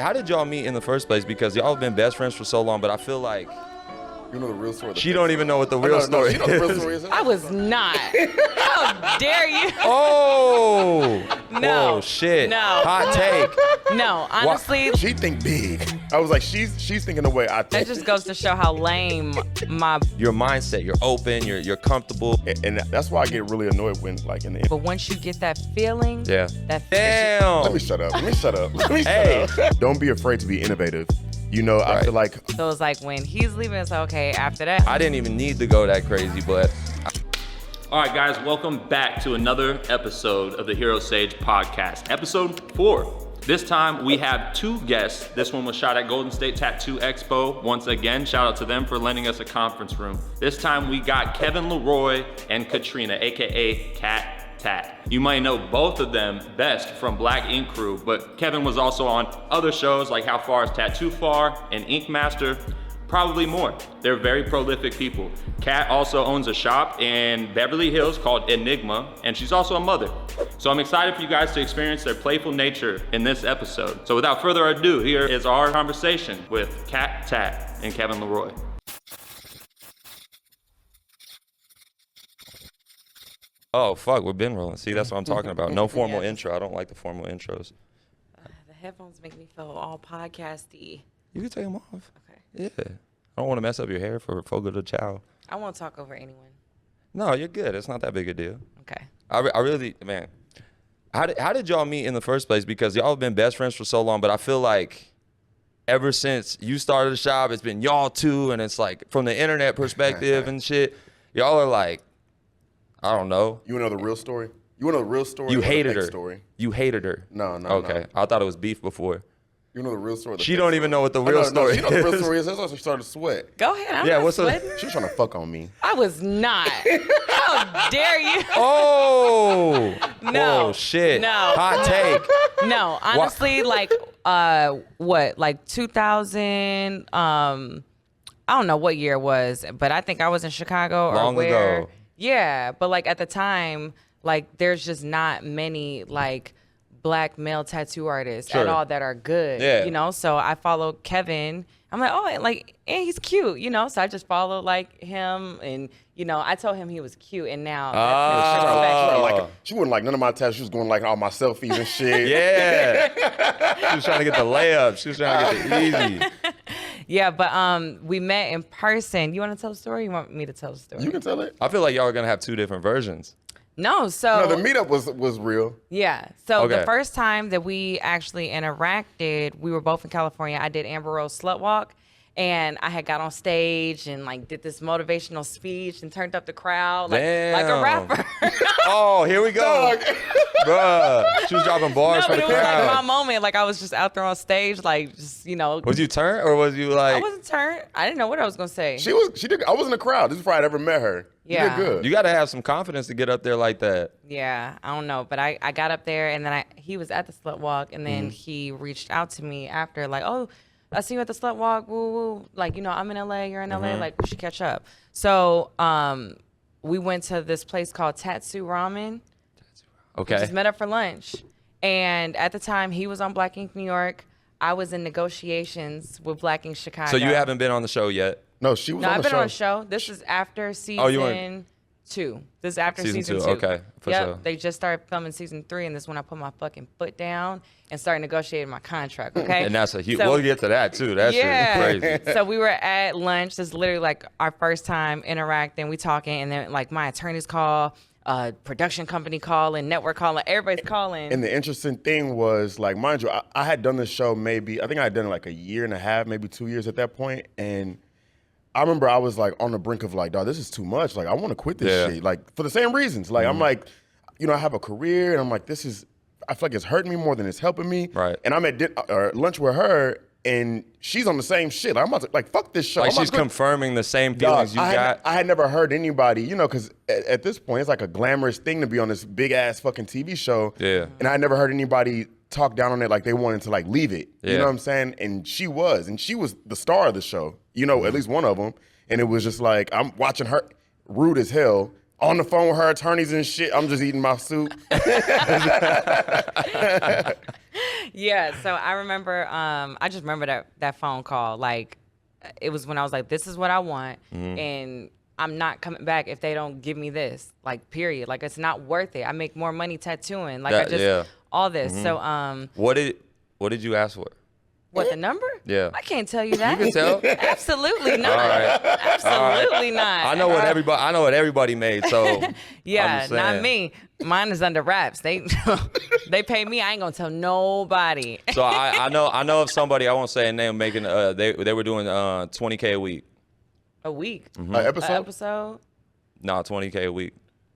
How did y'all meet in the first place? Because y'all have been best friends for so long, but I feel like you know the real story. She don't even know what the real story she know the real story is. I was not. How dare you? Oh. No. Oh, shit. No. Hot take. No, honestly. She think big. I was like, she's thinking the way I think. That just goes to show how lame your mindset. You're open. You're comfortable. And that's why I get really annoyed when like in the. But once you get that feeling, yeah. Damn. Let me shut up. Don't be afraid to be innovative. You know, right. I feel like. So it's like when he's leaving, it's okay. After that, I didn't even need to go that crazy, but. All right, guys, welcome back to another episode of the Hero Sage podcast, episode 4. This time we have 2 guests. This one was shot at Golden State Tattoo Expo. Once again, shout out to them for lending us a conference room. This time we got Kevin Leroy and Katrina, AKA Cat Tat. You might know both of them best from Black Ink Crew, but Kevin was also on other shows like How Far is Tattoo Far and Ink Master, probably more. They're very prolific people. Kat also owns a shop in Beverly Hills called Enigma, and she's also a mother. So I'm excited for you guys to experience their playful nature in this episode. So without further ado, here is our conversation with Cat Tat and Kevin Leroy. Oh, fuck, we've been rolling. See, that's what I'm talking about. No formal intro. I don't like the formal intros. The headphones make me feel all podcasty. You can take them off. Okay. Yeah. I don't want to mess up your hair for Fogo de Chao. I won't talk over anyone. No, you're good. It's not that big a deal. Okay. I really, man, how did y'all meet in the first place? Because y'all have been best friends for so long, but I feel like ever since you started the shop, it's been y'all two, and it's like from the internet perspective and shit, y'all are like, I don't know. You want to know the real story? You want to know the real story? You hated her. Story? You hated her. No. Okay. I thought it was beef before. You know the real story? She don't even know what the real story is. She know the real story is. That's why she started to sweat. Go ahead. I'm not sweating. She was trying to fuck on me. I was not. How dare you? Oh. No. Oh, shit. No. Hot take. No. Honestly, like, like 2000, I don't know what year it was, but I think I was in Chicago or Long where. ago. Yeah. But like at the time, like there's just not many like Black male tattoo artists at all that are good, you know? So I followed Kevin. I'm like, oh, like, and he's cute, you know? So I just followed like him and, you know, I told him he was cute and now she wouldn't like none of my tattoos. She was going like all my selfies and shit. Yeah. She was trying to get the layup. She was trying to get the easy. Yeah, but we met in person. You want to tell the story or you want me to tell the story? You can tell it. I feel like y'all are going to have 2 different versions. No, so the meetup was real. Yeah. So the first time that we actually interacted, we were both in California. I did Amber Rose Slut Walk, and I had got on stage and like did this motivational speech and turned up the crowd like a rapper. Oh, here we go. Bruh. She was dropping bars for the crowd. It was like my moment. Like I was just out there on stage, like just, you know. Was you turned or was you like? I wasn't turned. I didn't know what I was gonna say. She did. I was in the crowd. This is before I'd ever met her. Yeah. You did good. You got to have some confidence to get up there like that. Yeah, I don't know. But I got up there and then he was at the Slut Walk and then he reached out to me after like, oh, I see you at the Slut Walk. Woo, woo. Like, you know, I'm in LA, you're in LA. Like, we should catch up. So we went to this place called Tattoo Ramen. Okay. We just met up for lunch. And at the time, he was on Black Ink New York. I was in negotiations with Black Ink Chicago. So you haven't been on the show yet? No, she was on the show. I've been on the show. This is after season 2. This is after season 2. Okay, for sure. They just started filming season 3, and this is when I put my fucking foot down and started negotiating my contract, okay? And that's a huge, we'll get to that too. That shit is crazy. So we were at lunch. This is literally like our first time interacting. We talking, and then like my attorneys call, production company calling, network calling, everybody's calling. And the interesting thing was, like, mind you, I had done this show maybe, I think I had done it like a year and a half, maybe 2 years at that point, and I remember I was like on the brink of like, dog, this is too much. Like, I want to quit this shit. Like, for the same reasons. Like, I'm like, you know, I have a career, and I'm like, I feel like it's hurting me more than it's helping me. Right. And I'm at lunch with her, and she's on the same shit. Like, I'm about to, like, fuck this show. Like, she's confirming the same feelings you got. I had never heard anybody, you know, because at this point, it's like a glamorous thing to be on this big-ass fucking TV show. Yeah. And I never heard anybody talk down on it like they wanted to, like, leave it. You know what I'm saying? And she was the star of the show, you know, at least one of them. And it was just like, I'm watching her, rude as hell, on the phone with her attorneys and shit. I'm just eating my soup. Yeah, so I remember, I just remember that phone call. Like, it was when I was like, this is what I want, and I'm not coming back if they don't give me this. Like, period. Like, it's not worth it. I make more money tattooing. Like, all this. So, What did you ask for? what, the number? Yeah. I can't tell you that. You can tell. Absolutely not. All right. Absolutely not. I know what everybody made. So yeah, not me. Mine is under wraps. They pay me. I ain't gonna tell nobody. So I know of somebody, I won't say a name, making they were doing $20K a week. A week. An episode? An episode? No, $20K a week.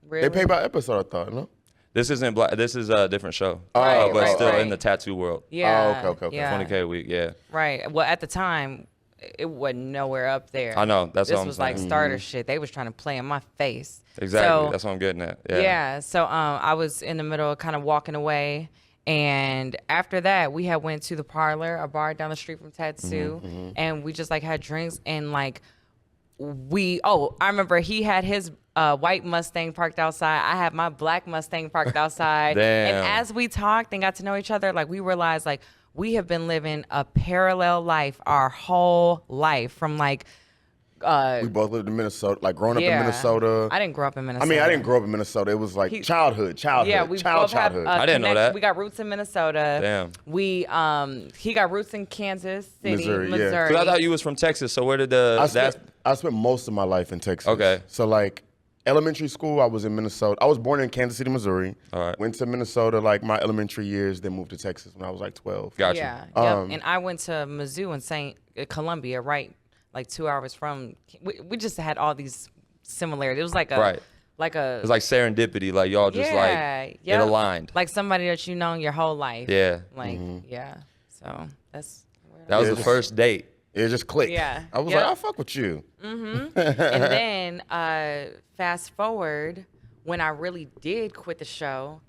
Really? They pay by episode, I thought, no? This isn't black. This is a different show. Right, but right, still right. in the tattoo world. Yeah. Oh, okay. Yeah. $20K a week. Yeah. Right. Well, at the time, it wasn't nowhere up there. I know. That's this what I'm was saying. like starter shit. They was trying to play in my face. Exactly. So, That's what I'm getting at. yeah. So I was in the middle of kind of walking away. And after that, we had went to the parlor, a bar down the street from Tattoo. And we just like had drinks and like I remember he had his white Mustang parked outside. I had my black Mustang parked outside. Damn. And as we talked and got to know each other, like we realized like we have been living a parallel life our whole life from like We both lived in Minnesota, like growing up in Minnesota. I didn't grow up in Minnesota. I mean, I didn't grow up in Minnesota. It was like childhood. Yeah, we both have childhood. I didn't know that. We got roots in Minnesota. Damn. We he got roots in Kansas City, Missouri, yeah. Missouri. Because I thought you was from Texas. So where did I spent most of my life in Texas. Okay. So like elementary school, I was in Minnesota. I was born in Kansas City, Missouri. All right. Went to Minnesota like my elementary years, then moved to Texas when I was like 12. Gotcha. Yeah. Yep. And I went to Mizzou in Columbia, right? Like 2 hours from. We just had all these similarities. It was like a Right. like a. It was like serendipity. Like y'all just it aligned. Like somebody that you known your whole life. Yeah. Like yeah. So that's. That was Yeah, the first date. It just clicked. Yeah. I was Yep. like, I fuck with you. And then fast forward when I really did quit the show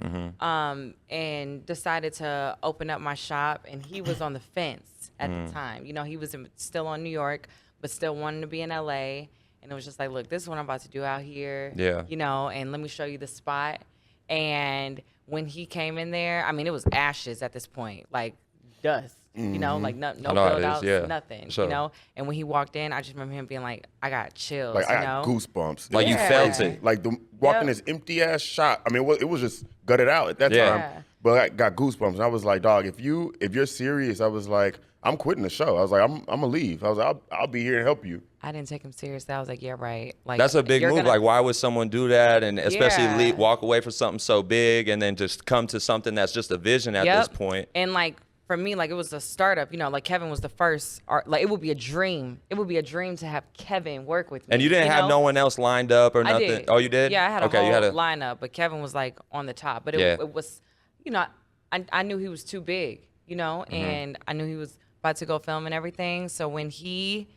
and decided to open up my shop, and he was on the fence at the time. You know, he was still on New York, but still wanting to be in LA. And it was just like, look, this is what I'm about to do out here. Yeah. You know, and let me show you the spot. And when he came in there, I mean, it was ashes at this point, like dust. You know, like no I know how it build is, outs, yeah. nothing. Sure. You know, and when he walked in, I just remember him being like, I got chills. Like you I got know? goosebumps. Like you Yeah. felt it. Like walking this empty ass shop. I mean, it was just gutted out at that Yeah. time. But I got goosebumps, and I was like, dog, if you're serious, I was like, I'm quitting the show. I was like, I'm gonna leave. I was like, I'll be here and help you. I didn't take him seriously. I was like, yeah, right. Like That's a big you're move. gonna- Like, why would someone do that? And especially Yeah. walk away from something so big and then just come to something that's just a vision at this point. And like for me, like it was a startup. You know, like Kevin was the first. Like it would be a dream. It would be a dream to have Kevin work with me. And you didn't have no one else lined up or I nothing? did. Oh, you did? Yeah, I had a okay, whole you had lineup, but Kevin was like on the top. But it was, you know, I knew he was too big, you know, and I knew he was about to go film and everything. So when he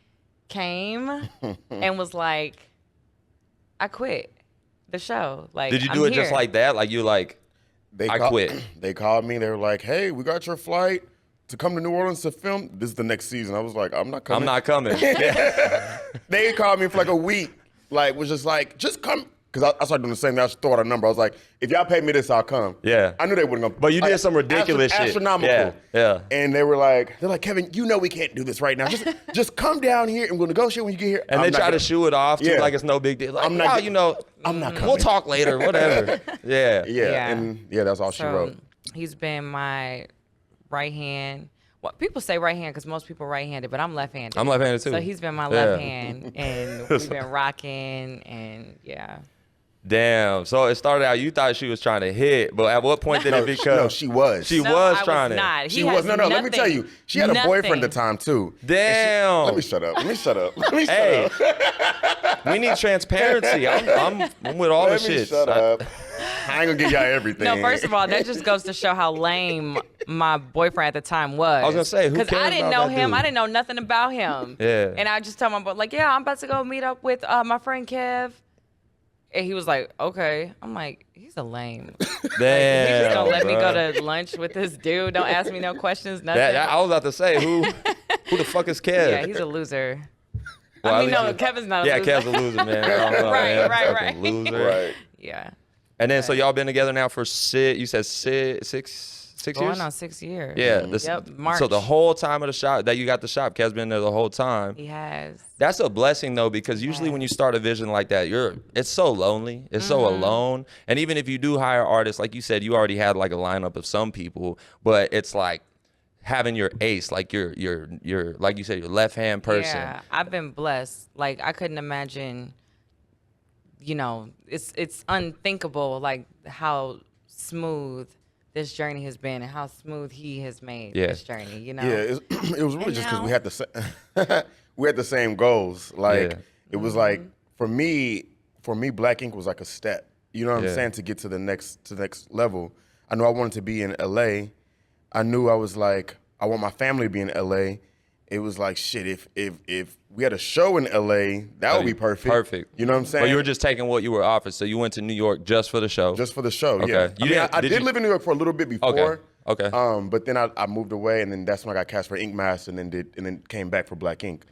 came and was like, I quit the show. Like, Did you I'm do it here. just like that? Like you like, I quit. They called me. They were like, hey, we got your flight to come to New Orleans to film. This is the next season. I was like, I'm not coming. I'm not coming. They called me for like a week. Like, was just like, just come. Because I started doing the same thing. I just throw out a number. I was like, if y'all pay me this, I'll come. Yeah. I knew they wouldn't come. But you did Like, some ridiculous shit. Astronomical. Yeah. And they're like, Kevin, you know we can't do this right now. Just come down here and we'll negotiate when you get here. And they try to shoo it off too, Yeah. like it's no big deal. Like, I'm not you know, I'm not coming. we'll talk later, whatever. Yeah. Yeah. And that's all she wrote. He's been my right hand. Well, people say right hand because most people right-handed, but I'm left-handed. I'm left-handed too. So he's been my left hand, and we've been rocking, and yeah. Damn. So it started out, you thought she was trying to hit, but at what point did it become? No, she was. She No, was I trying to. not. She He was. has No, let me tell you. She had a boyfriend at the nothing. time, too. Damn. Let me shut up. Let me shut up. Hey, we need transparency. I'm with all the Let me shit. shut up. I ain't gonna give y'all everything. No, first of all, that just goes to show how lame my boyfriend at the time was. I was gonna say, who because cares I didn't about know that him. dude? I didn't know nothing about him. Yeah. And I just told my boy, like, yeah, I'm about to go meet up with my friend Kev. And he was like, okay. I'm like, he's a lame. Damn. He's just gonna let me bro. go to lunch with this dude. Don't ask me no questions, nothing. I was about to say, who the fuck is Kev? Yeah, he's a loser. Well, I at mean, least no, you- Kev's not a Yeah, loser. Kev's a loser, man. I don't know, Right, man. right, Fucking right. Loser. Right. Yeah. And then, so y'all been together now for you said six 6 Going years? on 6 years. Yeah. March. So the whole time of the shop that you got the shop, Kev's been there the whole time. He has. That's a blessing though, because usually when you start a vision like that, it's so lonely, it's so alone. And even if you do hire artists, like you said, you already had like a lineup of some people, but it's like having your ace, like your like you said, your left hand person. Yeah, I've been blessed. Like I couldn't imagine. It's unthinkable, like how smooth this journey has been and how smooth he has made this journey. Yeah, it was really just because we had the same goals. Like it was like for me, Black Ink was like a step. You know what I'm saying, to get to the next level. I knew I wanted to be in LA. I knew I was like, I want my family to be in LA. It was like, shit, if we had a show in LA, that would be perfect. Perfect. You know what I'm saying? But you were just taking what you were offered. So you went to New York just for the show. Just for the show, Okay. yeah. I did live in New York for a little bit before. Okay. But then I moved away, and then that's when I got cast for Ink Master, and then came back for Black Ink.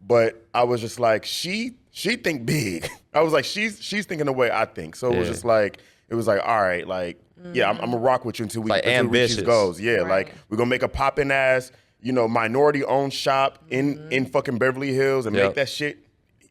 But I was just like, she think big. I was like, she's thinking the way I think. So it was just like, all right, like, yeah, I'm gonna rock with you until we reach these goals. Yeah, like we're gonna make a poppin' ass, minority-owned shop in fucking Beverly Hills and make that shit,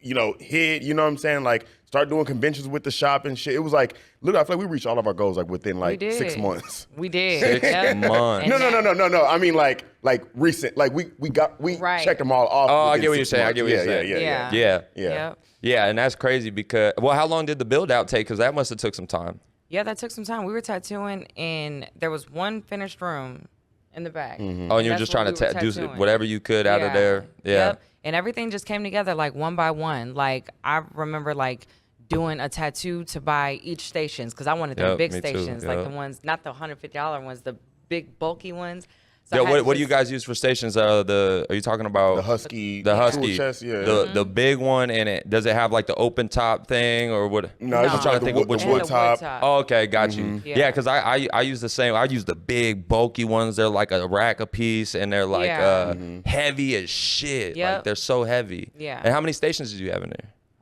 hit. You know what I'm saying? Like, start doing conventions with the shop and shit. It was like, look, I feel like we reached all of our goals like within like 6 months. We did. 6 months. No. I mean like recent. Like we checked them all off. Oh, I get what you're saying. I get what you're saying. Yeah, and that's crazy because, well, how long did the build out take? Because that must have took some time. Yeah, that took some time. We were tattooing, and there was one finished room in the back. Oh, and you were just trying to do whatever you could out of there. Yeah. Yep. And everything just came together like one by one. Like I remember like doing a tattoo to buy each stations because I wanted the big stations, like the ones, not the $150 ones, the big bulky ones. So what do you guys use for stations? Are you talking about the Husky? The Husky, tool chest, yeah. The big one, and does it have like the open top thing or what? No, I'm just trying to think of which wood top. Oh, okay, got you. Yeah, because I use the same. I use the big bulky ones. They're like a rack a piece, and they're like heavy as shit. Yep. Like they're so heavy. Yeah. And how many stations did you have in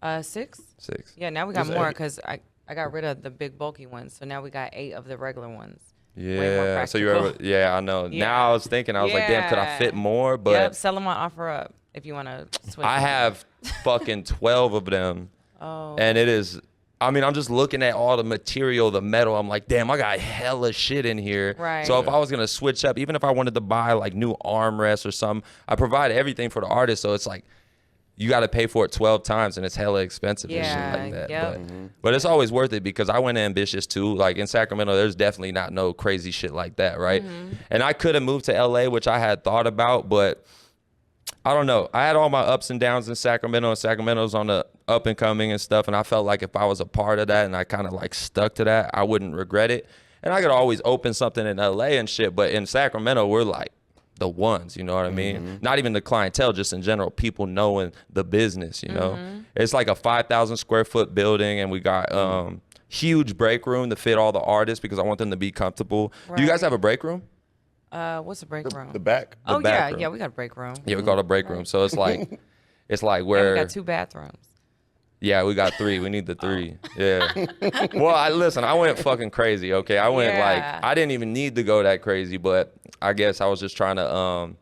there? 6. 6. Yeah, now we got more because I got rid of the big bulky ones, so now we got 8 of the regular ones. Yeah, so I know. Yeah. Now I was thinking, I was like, damn, could I fit more? But sell them on OfferUp if you want to switch. I have fucking 12 of them. Oh. And it is, I mean, I'm just looking at all the material, the metal. I'm like, damn, I got hella shit in here. Right. So if I was going to switch up, even if I wanted to buy like new armrests or something, I provide everything for the artist. So it's like, you got to pay for it 12 times and it's hella expensive and shit like that. Yep. But it's always worth it because I went ambitious too. Like in Sacramento, there's definitely not no crazy shit like that, right? And I could have moved to LA, which I had thought about, but I don't know. I had all my ups and downs in Sacramento, and Sacramento's on the up and coming and stuff. And I felt like if I was a part of that and I kind of like stuck to that, I wouldn't regret it. And I could always open something in LA and shit. But in Sacramento, we're like the ones, you know what I mean? Not even the clientele, just in general, people knowing the business, you know? It's like a 5,000 square foot building, and we got huge break room to fit all the artists because I want them to be comfortable. Right. Do you guys have a break room? What's a break room? The back. Oh, back room. yeah, we got a break room. Yeah, we call it a break room. So it's like, where. We got 2 bathrooms. Yeah, we got 3. We need the 3. Yeah. Well, I went fucking crazy, okay? I went like, I didn't even need to go that crazy, but I guess I was just trying to,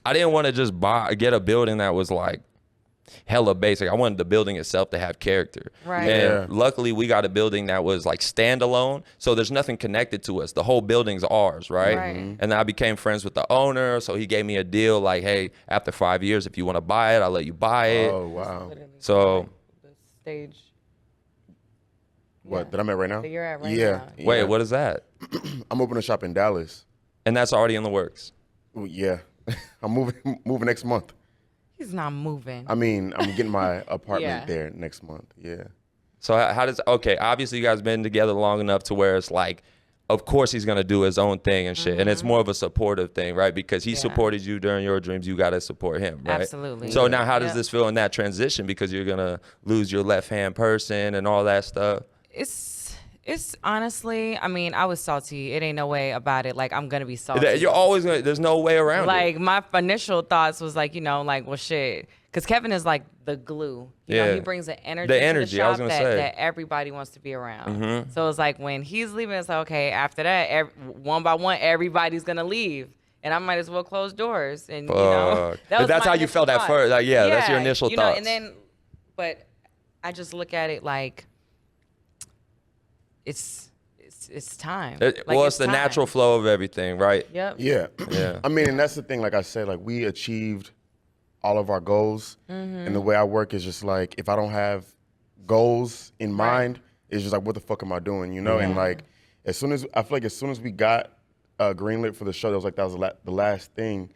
I didn't want to just get a building that was like hella basic. I wanted the building itself to have character. Right. And luckily we got a building that was like standalone, so there's nothing connected to us. The whole building's ours, right? And then I became friends with the owner, so he gave me a deal like, hey, after 5 years, if you want to buy it, I'll let you buy it. Oh, wow. So... Stage. What, that I'm at right now? That you're at right now. Wait, what is that? I'm opening a shop in Dallas. And that's already in the works. Well, yeah. I'm moving next month. He's not moving. I mean, I'm getting my apartment there next month. Yeah. So how does, okay, obviously you guys been together long enough to where it's like, of course he's going to do his own thing and shit. And it's more of a supportive thing, right? Because he supported you during your dreams. You got to support him, right? Absolutely. So now how does this feel in that transition? Because you're going to lose your left-hand person and all that stuff. It's It's honestly, I mean, I was salty. It ain't no way about it. Like, I'm going to be salty. You're always going to, there's no way around it. Like, my initial thoughts was like, like, well, shit. Because Kevin is like the glue. You know, he brings an energy to the shop that everybody wants to be around. Mm-hmm. So it's like when he's leaving, it's like, okay, after that, one by one, everybody's going to leave. And I might as well close doors. And, that's how you felt at first. Like, that's your initial thoughts. And then, but I just look at it like, it's time. It's the natural flow of everything, right? Yep. Yeah. Yeah. I mean, and that's the thing. Like I said, like we achieved all of our goals, and the way I work is just like if I don't have goals in mind, it's just like what the fuck am I doing, And like as soon as we got greenlit for the show, that was the last thing,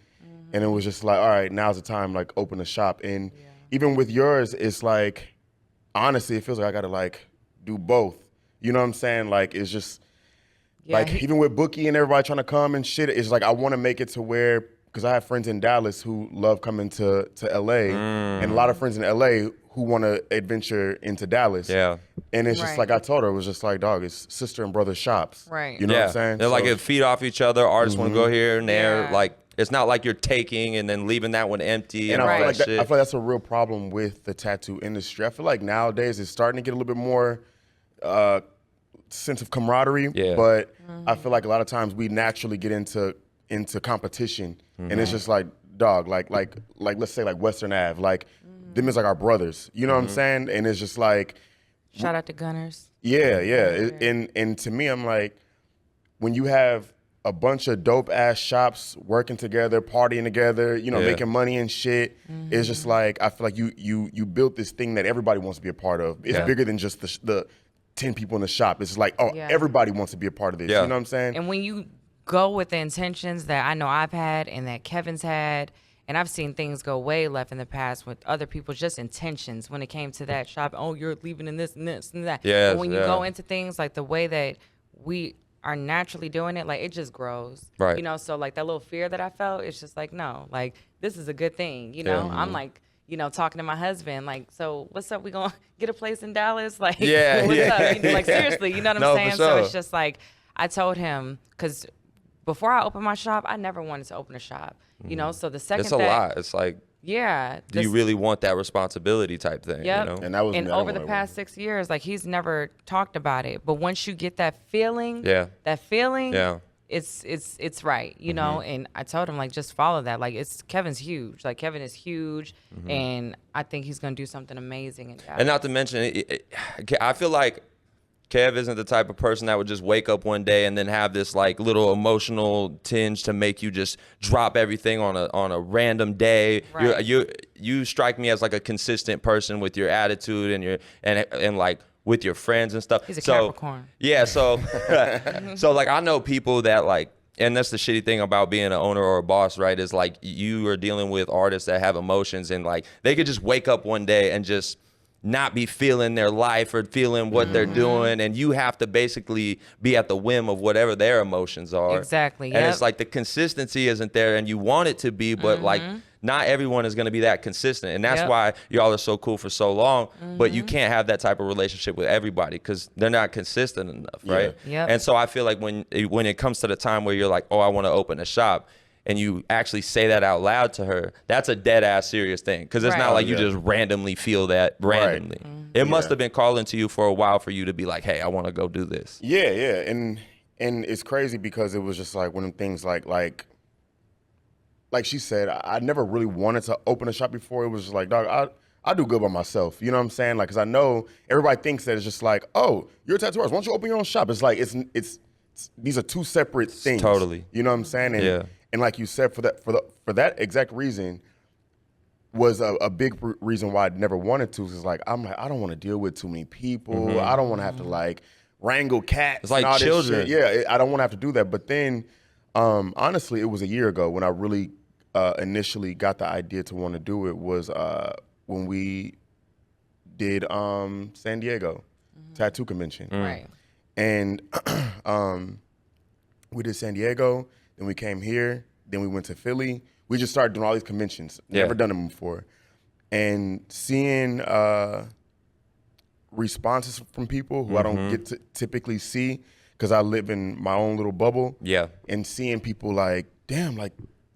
and it was just like, all right, now's the time, like open the shop. And even with yours, it's like honestly, it feels like I gotta like do both. You know what I'm saying? Like, it's just, even with Bookie and everybody trying to come and shit, it's like I want to make it to where, because I have friends in Dallas who love coming to L.A., and a lot of friends in L.A. who want to adventure into Dallas. Yeah. And it's just like I told her, it was just like, dog, it's sister and brother shops. Right. You know what I'm saying? They're like, it feed off each other. Artists want to go here and there. Like, it's not like you're taking and then leaving that one empty and all that shit. I feel like that's a real problem with the tattoo industry. I feel like nowadays it's starting to get a little bit more sense of camaraderie, but I feel like a lot of times we naturally get into competition, and it's just like, dog, like let's say like Western Ave, like them is like our brothers, you know what I'm saying? And it's just like, shout out to Gunners. Yeah. And to me, I'm like, when you have a bunch of dope ass shops working together, partying together, making money and shit, it's just like I feel like you built this thing that everybody wants to be a part of. It's bigger than just the 10 people in the shop. It's like, everybody wants to be a part of this. You know what I'm saying? And when you go with the intentions that I know I've had and that Kevin's had, and I've seen things go way left in the past with other people's just intentions when it came to that shop. Oh, you're leaving in this and this and that. Yes, but when you go into things like the way that we are naturally doing it, like it just grows. Right. So like that little fear that I felt, it's just like, no, like this is a good thing. I'm like, talking to my husband, like, so what's up? We gonna get a place in Dallas? Like, what's up? Like, seriously, you know what I'm saying? So it's just like, I told him, because before I opened my shop, I never wanted to open a shop, So the second it's a lot. It's like, do you really want that responsibility type thing? Yep. And that was over the past 6 years, like he's never talked about it. But once you get that feeling, it's right, and I told him, like, just follow that. Like, Kevin's huge. Like, Kevin is huge, and I think he's going to do something amazing in Dallas. And not to mention, I feel like Kev isn't the type of person that would just wake up one day and then have this like little emotional tinge to make you just drop everything on a random day. Right. You strike me as like a consistent person with your attitude and your and like with your friends and stuff. He's a Capricorn. Yeah, so so like I know people that like, and that's the shitty thing about being an owner or a boss, right? Is like you are dealing with artists that have emotions, and like they could just wake up one day and just not be feeling their life or feeling what they're doing, and you have to basically be at the whim of whatever their emotions are. Exactly. And it's like the consistency isn't there, and you want it to be, but like not everyone is going to be that consistent, and that's why y'all are so cool for so long. But you can't have that type of relationship with everybody because they're not consistent enough, right? Yep. And so I feel like when it comes to the time where you're like, oh, I want to open a shop, and you actually say that out loud to her, that's a dead ass serious thing. Because it's not like you just randomly feel that randomly. Right. It must have been calling to you for a while for you to be like, hey, I want to go do this. Yeah. And it's crazy because it was just like one of the things like she said, I never really wanted to open a shop before. It was just like, dog, I do good by myself. You know what I'm saying? Like, because I know everybody thinks that it's just like, oh, you're a tattoo artist. Why don't you open your own shop? It's like, it's these are two separate things. Totally. You know what I'm saying? And like you said, for that exact reason was a big reason why I never wanted to. Is like I'm like, I don't want to deal with too many people. I don't want to have to like wrangle cats. It's like and all children. This shit. Yeah, I don't want to have to do that. But then, honestly, it was a year ago when I really initially got the idea to want to do it. Was when we did San Diego Tattoo Convention. Right. And we did San Diego. Then we came here. Then we went to Philly. We just started doing all these conventions. Never done them before. And seeing responses from people who I don't get to typically see because I live in my own little bubble. Yeah. And seeing people like, damn, like,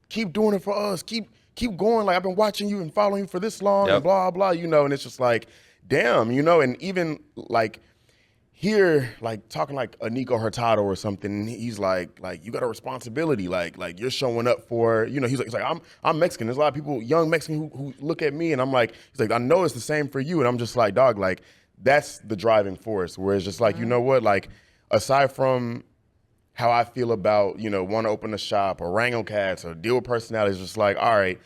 keep doing it for us. Keep going. Like, I've been watching you and following you for this long and blah, blah, you know, and it's just like, damn, you know, and even like here, like talking like a Nico Hurtado or something, he's like you got a responsibility, like you're showing up for, you know, he's like I'm Mexican. There's a lot of people, young Mexican who look at me and I'm like, he's like, I know it's the same for you. And I'm just like, dog, like that's the driving force where it's just like, you know what, like aside from how I feel about, you know, want to open a shop or wrangle cats or deal with personalities, just like, all right,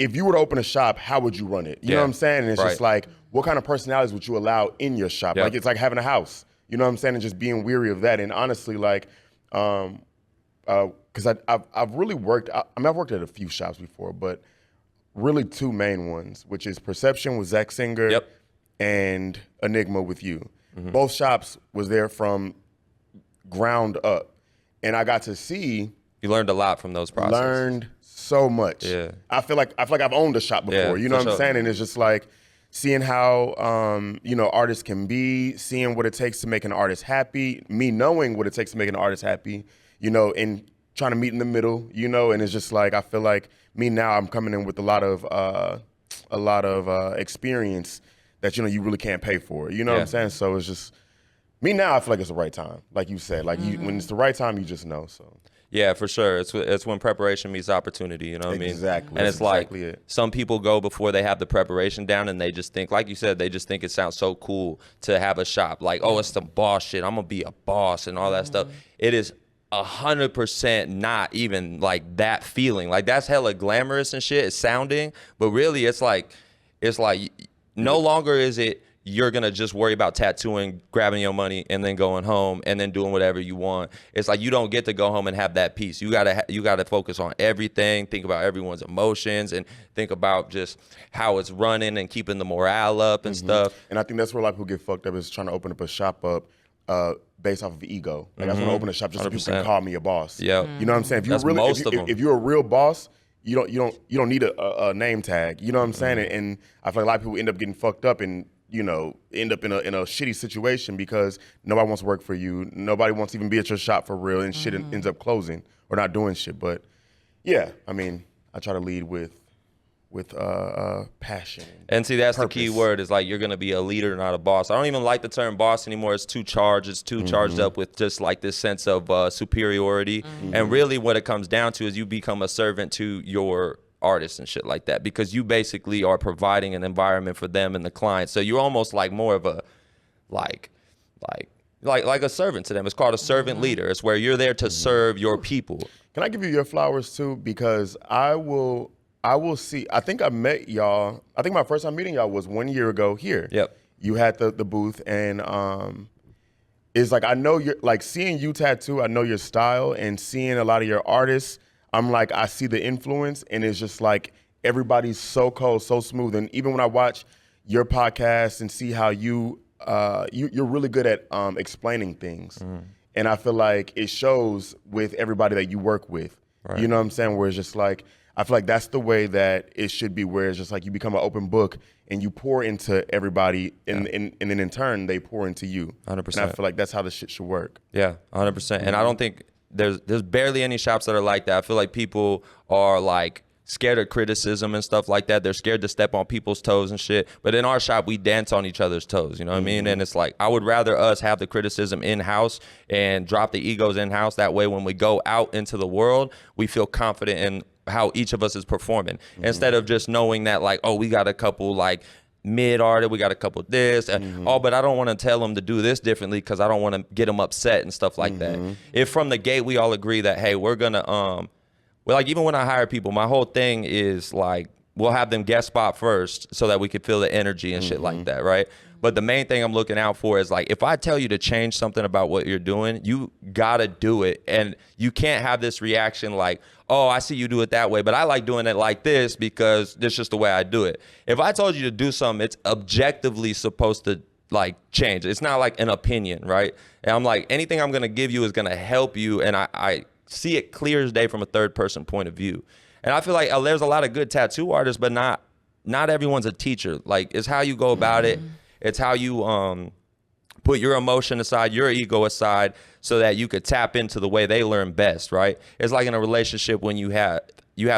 if you were to open a shop, how would you run it? You know what I'm saying? And it's just like, what kind of personalities would you allow in your shop? Like, it's like having a house. You know what I'm saying? And just being weary of that. And honestly, like, because I've really worked, I've worked at a few shops before, but really two main ones, which is Perception with Zach Singer and Enigma with you. Both shops was there from ground up. And I got to see. You learned a lot from those processes. Learned so much. Yeah. I feel like I've owned a shop before. You know what I'm saying? And it's just like, seeing how, you know, artists can be, seeing what it takes to make an artist happy, me knowing what it takes to make an artist happy, you know, and trying to meet in the middle, you know, and it's just like, I feel like me now, I'm coming in with a lot of experience that, you know, you really can't pay for, you know what I'm saying? So it's just, me now, I feel like it's the right time. Like you said, like when it's the right time, you just know, so. Yeah, for sure. It's when preparation meets opportunity, you know what I mean? Exactly. And it's like some people go before they have the preparation down and they just think, like you said, they just think it sounds so cool to have a shop. Like, oh, it's some boss shit. I'm going to be a boss and all that stuff. It is 100% not even like that feeling. Like that's hella glamorous and shit. It's sounding, but really it's like no longer is it you're going to just worry about tattooing, grabbing your money, and then going home and then doing whatever you want. It's like you don't get to go home and have that peace. You gotta focus on everything, think about everyone's emotions, and think about just how it's running and keeping the morale up and stuff. And I think that's where a lot of people get fucked up is trying to open up a shop up based off of ego. Like I just want to open a shop just so people can call me a boss. Yeah, you know what I'm saying? If you're a real boss, you don't need a name tag. You know what I'm saying? And I feel like a lot of people end up getting fucked up and, you know, end up in a shitty situation because nobody wants to work for you. Nobody wants to even be at your shop for real, and shit ends up closing or not doing shit. But yeah, I mean, I try to lead with passion. And see, that's purpose. The key word is like, you're going to be a leader, not a boss. I don't even like the term boss anymore. It's too charged. It's too charged up with just like this sense of superiority. And really what it comes down to is you become a servant to your artists and shit like that, because you basically are providing an environment for them and the client. So you're almost like more of a like a servant to them. It's called a servant leader. It's where you're there to serve your people. Can I give you your flowers too? Because I will see. I think I met y'all. I think my first time meeting y'all was 1 year ago here. Yep. You had the booth, and it's like, I know you're like, seeing you tattoo, I know your style, and seeing a lot of your artists, I'm like, I see the influence, and it's just like everybody's so cold, so smooth. And even when I watch your podcast and see how you're really good at explaining things, and I feel like it shows with everybody that you work with. Right. You know what I'm saying? Where it's just like, I feel like that's the way that it should be, where it's just like you become an open book and you pour into everybody, and then in turn they pour into you. 100%. And I feel like that's how the shit should work. Yeah, 100%. And I don't think there's barely any shops that are like that. I feel like people are like scared of criticism and stuff like that. They're scared to step on people's toes and shit. But in our shop, we dance on each other's toes. You know what I mean? And it's like, I would rather us have the criticism in-house and drop the egos in-house. That way, when we go out into the world, we feel confident in how each of us is performing, instead of just knowing that like, oh, we got a couple like mid-artists, we got a couple this, but I don't want to tell them to do this differently because I don't want to get them upset and stuff like that. If from the gate we all agree that, hey, we're gonna well, like even when I hire people, my whole thing is like, we'll have them guest spot first so that we can feel the energy and shit like that, right? But the main thing I'm looking out for is like, if I tell you to change something about what you're doing, you gotta do it. And you can't have this reaction like, oh, I see you do it that way, but I like doing it like this because this is just the way I do it. If I told you to do something, it's objectively supposed to like change. It's not like an opinion, right? And I'm like, anything I'm gonna give you is gonna help you, and I see it clear as day from a third person point of view. And I feel like there's a lot of good tattoo artists, but not everyone's a teacher. Like, it's how you go about it. It's how you put your emotion aside, your ego aside, so that you could tap into the way they learn best, right? It's like in a relationship when you have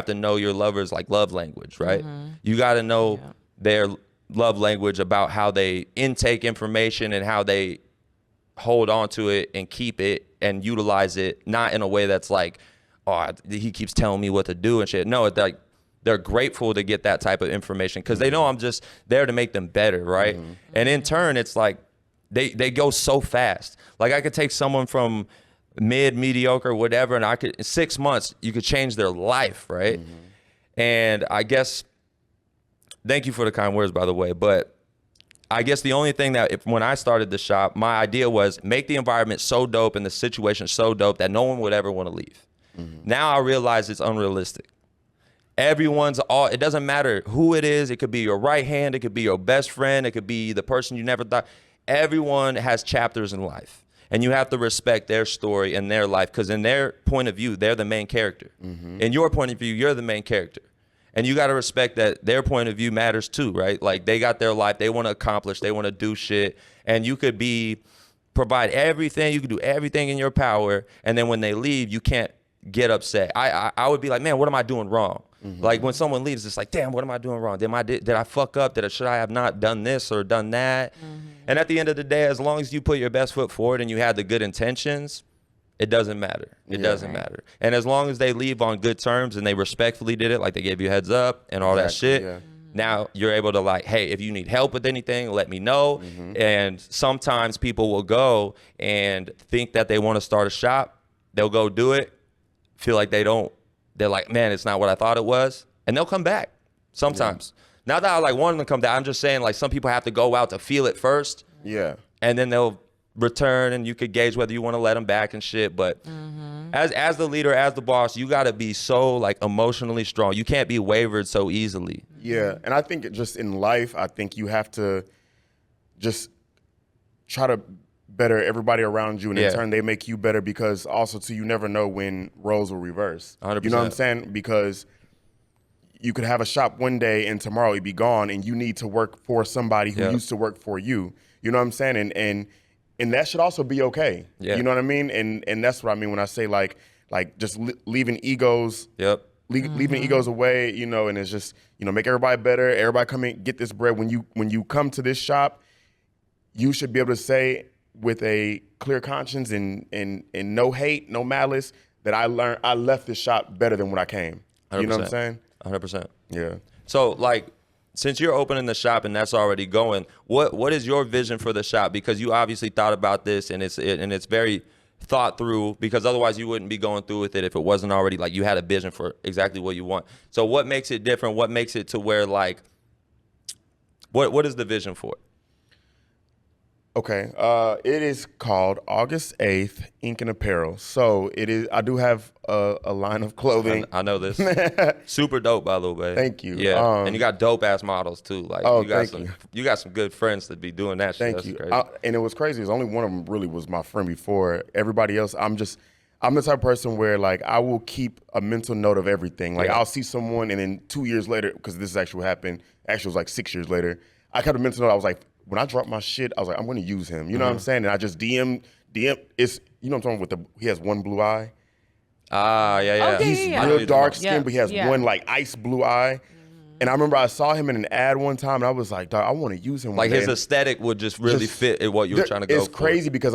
to know your lover's like love language, right? You got to know their love language about how they intake information and how they hold on to it and keep it and utilize it, not in a way that's like, oh, he keeps telling me what to do and shit. No, it's like they're grateful to get that type of information because they know I'm just there to make them better, right? And in turn, it's like they go so fast. Like I could take someone from mediocre, whatever, and I could in 6 months you could change their life, right? And I guess, thank you for the kind words, by the way, but I guess the only thing that when I started the shop, my idea was make the environment so dope and the situation so dope that no one would ever want to leave. Now I realize it's unrealistic. It doesn't matter who it is. It could be your right hand. It could be your best friend. It could be the person you never thought. Everyone has chapters in life. And you have to respect their story and their life because in their point of view, they're the main character. In your point of view, you're the main character. And you got to respect that their point of view matters too, right? Like they got their life. They want to accomplish. They want to do shit. And you could provide everything. You could do everything in your power. And then when they leave, you can't get upset. I would be like, man, what am I doing wrong? Like when someone leaves, it's like, damn, what am I doing wrong? Did I fuck up? Should I have not done this or done that? And at the end of the day, as long as you put your best foot forward and you had the good intentions, it doesn't matter. It doesn't matter. And as long as they leave on good terms and they respectfully did it, like they gave you a heads up and all that shit, now you're able to like, hey, if you need help with anything, let me know. And sometimes people will go and think that they want to start a shop. They'll go do it, feel like they're like, man, it's not what I thought it was. And they'll come back sometimes. Not that I like want them to come back. I'm just saying like some people have to go out to feel it first. And then they'll return and you could gauge whether you want to let them back and shit. But as the leader, as the boss, you got to be so like emotionally strong. You can't be wavered so easily. And I think just in life, I think you have to just try to better everybody around you, and in turn they make you better because also too you never know when roles will reverse. 100%. You know what I'm saying? Because you could have a shop one day and tomorrow it'd be gone, and you need to work for somebody who used to work for you. You know what I'm saying? And that should also be okay. You know what I mean? And that's what I mean when I say like just leaving egos. Leaving egos away. You know, and it's just make everybody better. Everybody come in, get this bread. When you come to this shop, you should be able to say with a clear conscience and no hate, no malice, that I left this shop better than when I came. 100%. You know what I'm saying? 100%. Yeah. So like, since you're opening the shop and that's already going, what is your vision for the shop? Because you obviously thought about this and it's very thought through, because otherwise you wouldn't be going through with it if it wasn't already like you had a vision for exactly what you want. So what makes it different? What makes it to where like, what is the vision for it? Okay, it is called August 8th Ink and Apparel. So it is. I do have a line of clothing. I know this. Super dope, by the way. Thank you. Yeah, and you got dope ass models too. Like, you got some good friends that be doing that shit. Thank you. And it was crazy. It's only one of them really was my friend before everybody else. I'm the type of person where like I will keep a mental note of everything. Like I'll see someone and then 2 years later, because this actually happened. Actually, it was like 6 years later. I kept a mental note. I was like, when I dropped my shit, I was like, I'm going to use him. You know what I'm saying? And I just DM. It's, you know what I'm talking about, he has one blue eye. Yeah. Okay, He's real dark skinned, but he has one like ice blue eye. And I remember I saw him in an ad one time, and I was like, dog, I want to use him. Like his aesthetic would just really fit in what you were trying to go for. It's crazy because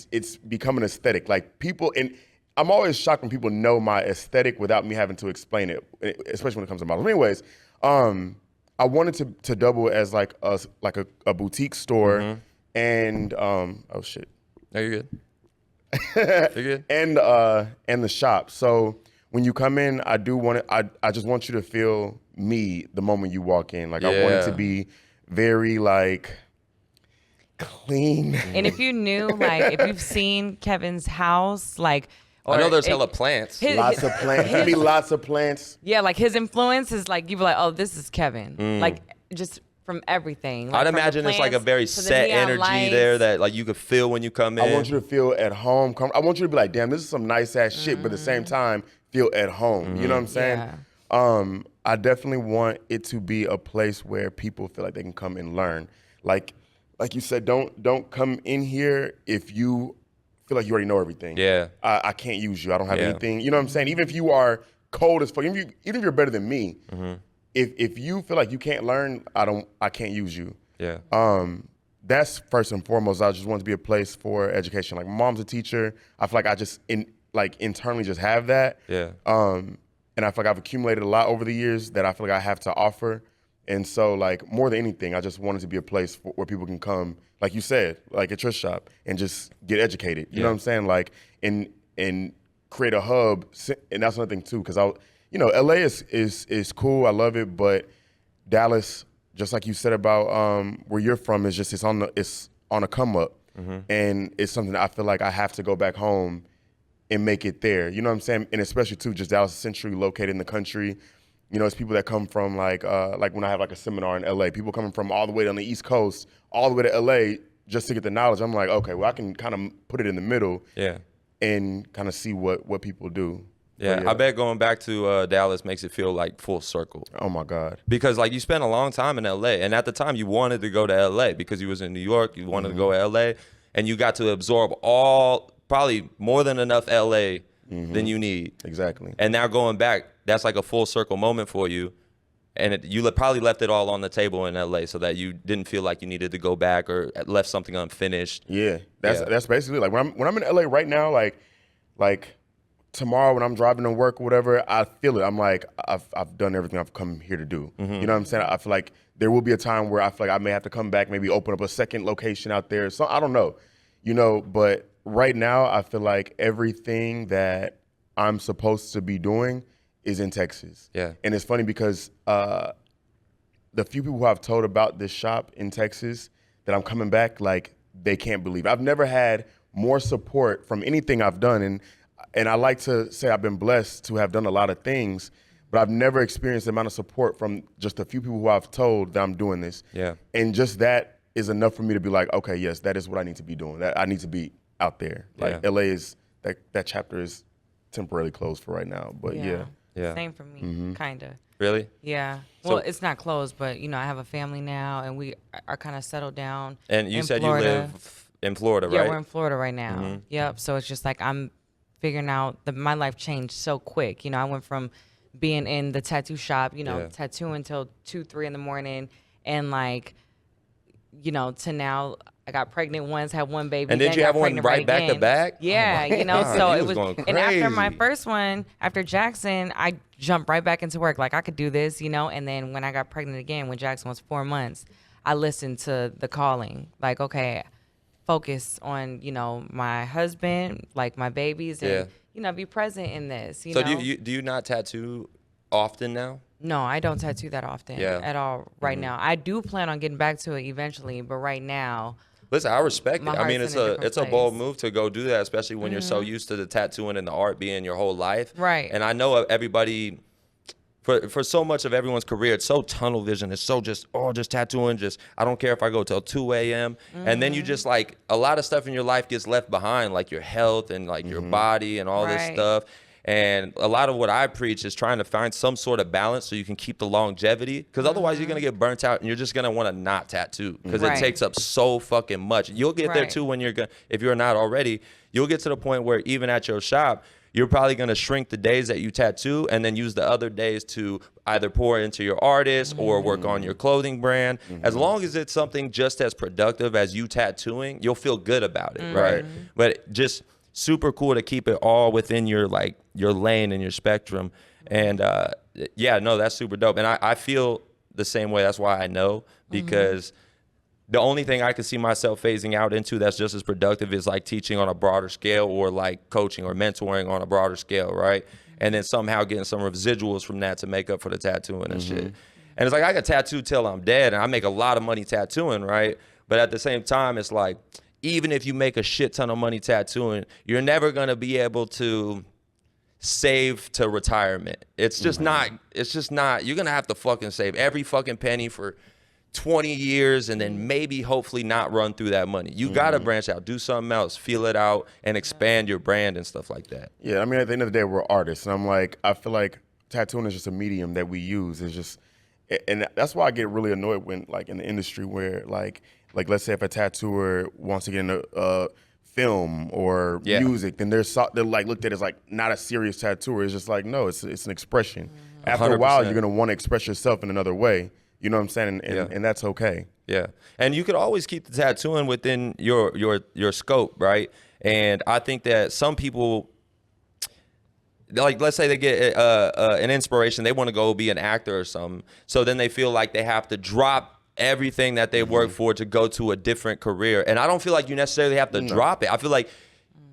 it's become an aesthetic. Like people, and I'm always shocked when people know my aesthetic without me having to explain it, especially when it comes to models. Anyways, I wanted to double as like a boutique store, and oh shit. No, you're good. You're good. And the shop. So when you come in, I just want you to feel me the moment you walk in. Like I want it to be very like clean. And if you knew, like, if you've seen Kevin's house, like. I know there's hella plants. Lots of plants. Give me lots of plants. Yeah, like his influence is like, you'd be like, oh, this is Kevin. Like just from everything. Like, I'd imagine it's like a very set energy lights. There that like you could feel when you come in. I want you to feel at home. I want you to be like, damn, this is some nice ass shit, but at the same time, feel at home. You know what I'm saying? Yeah. I definitely want it to be a place where people feel like they can come and learn. like you said, don't come in here if you feel like you already know everything. Yeah. I can't use you. I don't have anything. You know what I'm saying? Even if you are cold as fuck, even if you're better than me, if you feel like you can't learn, I can't use you. Yeah. That's first and foremost. I just want to be a place for education. Like my mom's a teacher. I feel like I just internally just have that. Yeah. And I feel like I've accumulated a lot over the years that I feel like I have to offer. And so, like, more than anything, I just wanted to be a place where people can come, like you said, like at your shop, and just get educated. You know what I'm saying? Like, and create a hub. And that's another thing too, because LA is cool. I love it, but Dallas, just like you said about where you're from, it's on a come up, and it's something that I feel like I have to go back home and make it there. You know what I'm saying? And especially too, just Dallas is centrally located in the country. You know, it's people that come from like when I have like a seminar in LA, people coming from all the way down the East Coast, all the way to LA just to get the knowledge. I'm like, okay, well, I can kind of put it in the middle, and kind of see what people do. Yeah, I bet going back to Dallas makes it feel like full circle. Oh my God! Because like you spent a long time in LA, and at the time you wanted to go to LA because you was in New York, you wanted to go to LA, and you got to absorb probably more than enough LA than you need. Exactly. And now going back, that's like a full circle moment for you. And you probably left it all on the table in LA so that you didn't feel like you needed to go back or left something unfinished. Yeah, that's basically like when I'm in LA right now, like tomorrow when I'm driving to work or whatever, I feel it. I'm like, I've done everything I've come here to do. You know what I'm saying? I feel like there will be a time where I feel like I may have to come back, maybe open up a second location out there. So I don't know, but right now I feel like everything that I'm supposed to be doing is in Texas. Yeah. And it's funny because the few people who I've told about this shop in Texas that I'm coming back, like, they can't believe it. I've never had more support from anything I've done. And I like to say I've been blessed to have done a lot of things, but I've never experienced the amount of support from just a few people who I've told that I'm doing this. Yeah. And just that is enough for me to be like, okay, yes, that is what I need to be doing. That I need to be out there. Like LA is, that chapter is temporarily closed for right now, but yeah. Same for me, kind of. Really? Yeah. Well, it's not closed, but, I have a family now, and we are kind of settled down. And you said Florida. You live in Florida, right? Yeah, we're in Florida right now. Yep. So it's just like I'm figuring out that my life changed so quick. I went from being in the tattoo shop, tattooing until 2, 3 in the morning, and to now I got pregnant once, had one baby. And did you have one right back to back? Yeah, God, so it was. Going and after my first one, after Jackson, I jumped right back into work. Like, I could do this, And then when I got pregnant again, when Jackson was 4 months, I listened to the calling. Like, okay, focus on, my husband, like my babies, and be present in this. So do you not tattoo often now? No, I don't tattoo that often at all right now. I do plan on getting back to it eventually, but right now. Listen, I respect it. I mean, it's a bold place. move to go do that, especially when you're so used to the tattooing and the art being your whole life. Right. And I know everybody, for so much of everyone's career, it's so tunnel vision. It's so just tattooing. I don't care if I go till 2 a.m. And then you just like a lot of stuff in your life gets left behind, like your health and like your body and all this stuff. And a lot of what I preach is trying to find some sort of balance so you can keep the longevity, because otherwise you're going to get burnt out and you're just going to want to not tattoo because it takes up so fucking much. You'll get there too when if you're not already, you'll get to the point where even at your shop, you're probably going to shrink the days that you tattoo and then use the other days to either pour into your artist or work on your clothing brand. As long as it's something just as productive as you tattooing, you'll feel good about it, right? But just super cool to keep it all within your lane and your spectrum. And that's super dope. And I feel the same way. That's why I know, because the only thing I can see myself phasing out into that's just as productive is like teaching on a broader scale, or like coaching or mentoring on a broader scale, right? And then somehow getting some residuals from that to make up for the tattooing and shit. And it's like I can tattoo till I'm dead, and I make a lot of money tattooing, right? But at the same time, it's like, even if you make a shit ton of money tattooing, you're never going to be able to save to retirement. It's just not, you're going to have to fucking save every fucking penny for 20 years and then maybe hopefully not run through that money. You got to branch out, do something else, feel it out, and expand your brand and stuff like that. Yeah, I mean, at the end of the day, we're artists. And I feel like tattooing is just a medium that we use. and that's why I get really annoyed when like in the industry where like let's say if a tattooer wants to get into film or music, then they're like looked at as like not a serious tattooer. It's just like, no, it's an expression. After 100%. a while, you're gonna want to express yourself in another way. You know what I'm saying? And that's okay. Yeah, and you could always keep the tattooing within your scope, right? And I think that some people, like, let's say they get an inspiration, they want to go be an actor or something, so then they feel like they have to drop everything that they work for to go to a different career. And I don't feel like you necessarily have to drop it. I feel like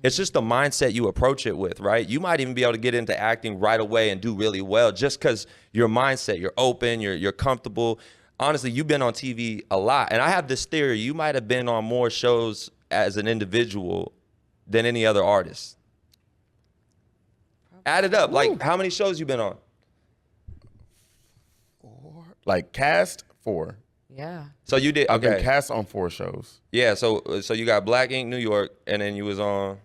it's just the mindset you approach it with, right? You might even be able to get into acting right away and do really well just because your mindset, you're open, you're comfortable. Honestly, you've been on TV a lot. And I have this theory, you might have been on more shows as an individual than any other artist. Add it up. Ooh. Like, how many shows you been on? 4. Like, cast 4. Yeah. So you did, I've been cast on 4 shows. Yeah, so you got Black Ink New York, and then you was on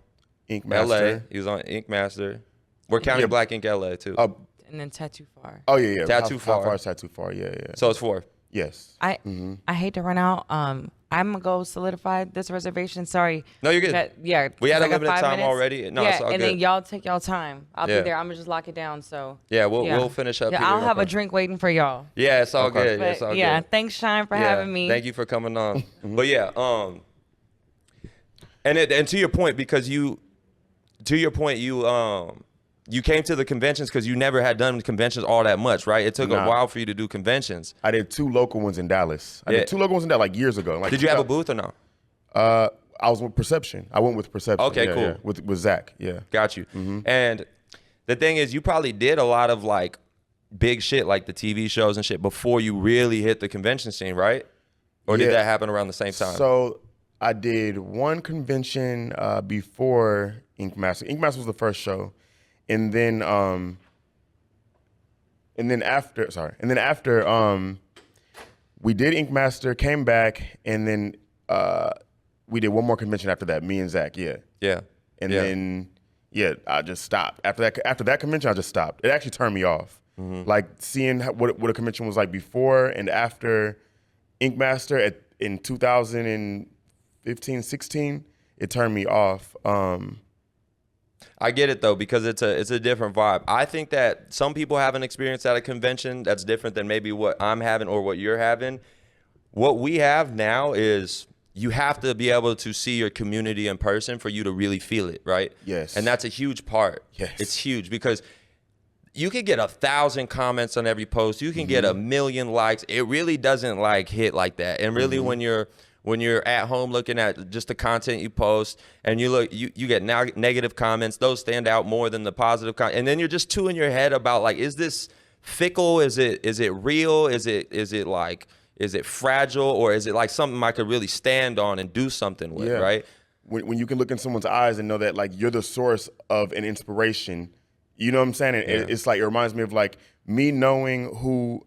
Ink Master. LA. You was on Ink Master. We're counting Black Ink LA too. And then Tattoo Far. Oh yeah. Tattoo Far. How far is Tattoo Far? Yeah. So it's 4. Yes. I hate to run out. I'm gonna go solidify this reservation. Sorry. No, you're good. We had a limited time already. No, it's all and good. then y'all take y'all time. I'll be there. I'm gonna just lock it down. So we'll finish up. Yeah, I'll have a drink waiting for y'all. Yeah, it's all good. But, it's all good. Thanks, Shine, for having me. Thank you for coming on. But and to your point, because you came to the conventions because you never had done conventions all that much, right? It took a while for you to do conventions. I did 2 local ones in Dallas. I did 2 local ones in Dallas like years ago. Like, did you have a booth or no? I was with Perception. I went with Perception. Okay, cool. Yeah. With Zach. Yeah. Got you. And the thing is, you probably did a lot of like big shit, like the TV shows and shit, before you really hit the convention scene, right? Or did that happen around the same time? So I did 1 convention before Ink Master. Ink Master was the first show. And then after we did Ink Master, came back, and then we did 1 more convention after that, me and Zach, And then I just stopped. After that convention, I just stopped. It actually turned me off. Like seeing what a convention was like before and after Ink Master in 2015, 16, it turned me off. I get it though, because it's a different vibe. I think that some people have an experience at a convention that's different than maybe what I'm having or what you're having. What we have now is you have to be able to see your community in person for you to really feel it, right? Yes. And that's a huge part. Yes. It's huge because you can get 1,000 comments on every post. You can get 1 million likes. It really doesn't like hit like that. And really when you're at home looking at just the content you post and you get negative comments, those stand out more than the positive comments. And then you're just in your head about like, is this fickle? Is it real? Is it fragile? Or is it like something I could really stand on and do something with, right? When you can look in someone's eyes and know that like you're the source of an inspiration, you know what I'm saying? And it's like, it reminds me of like me knowing who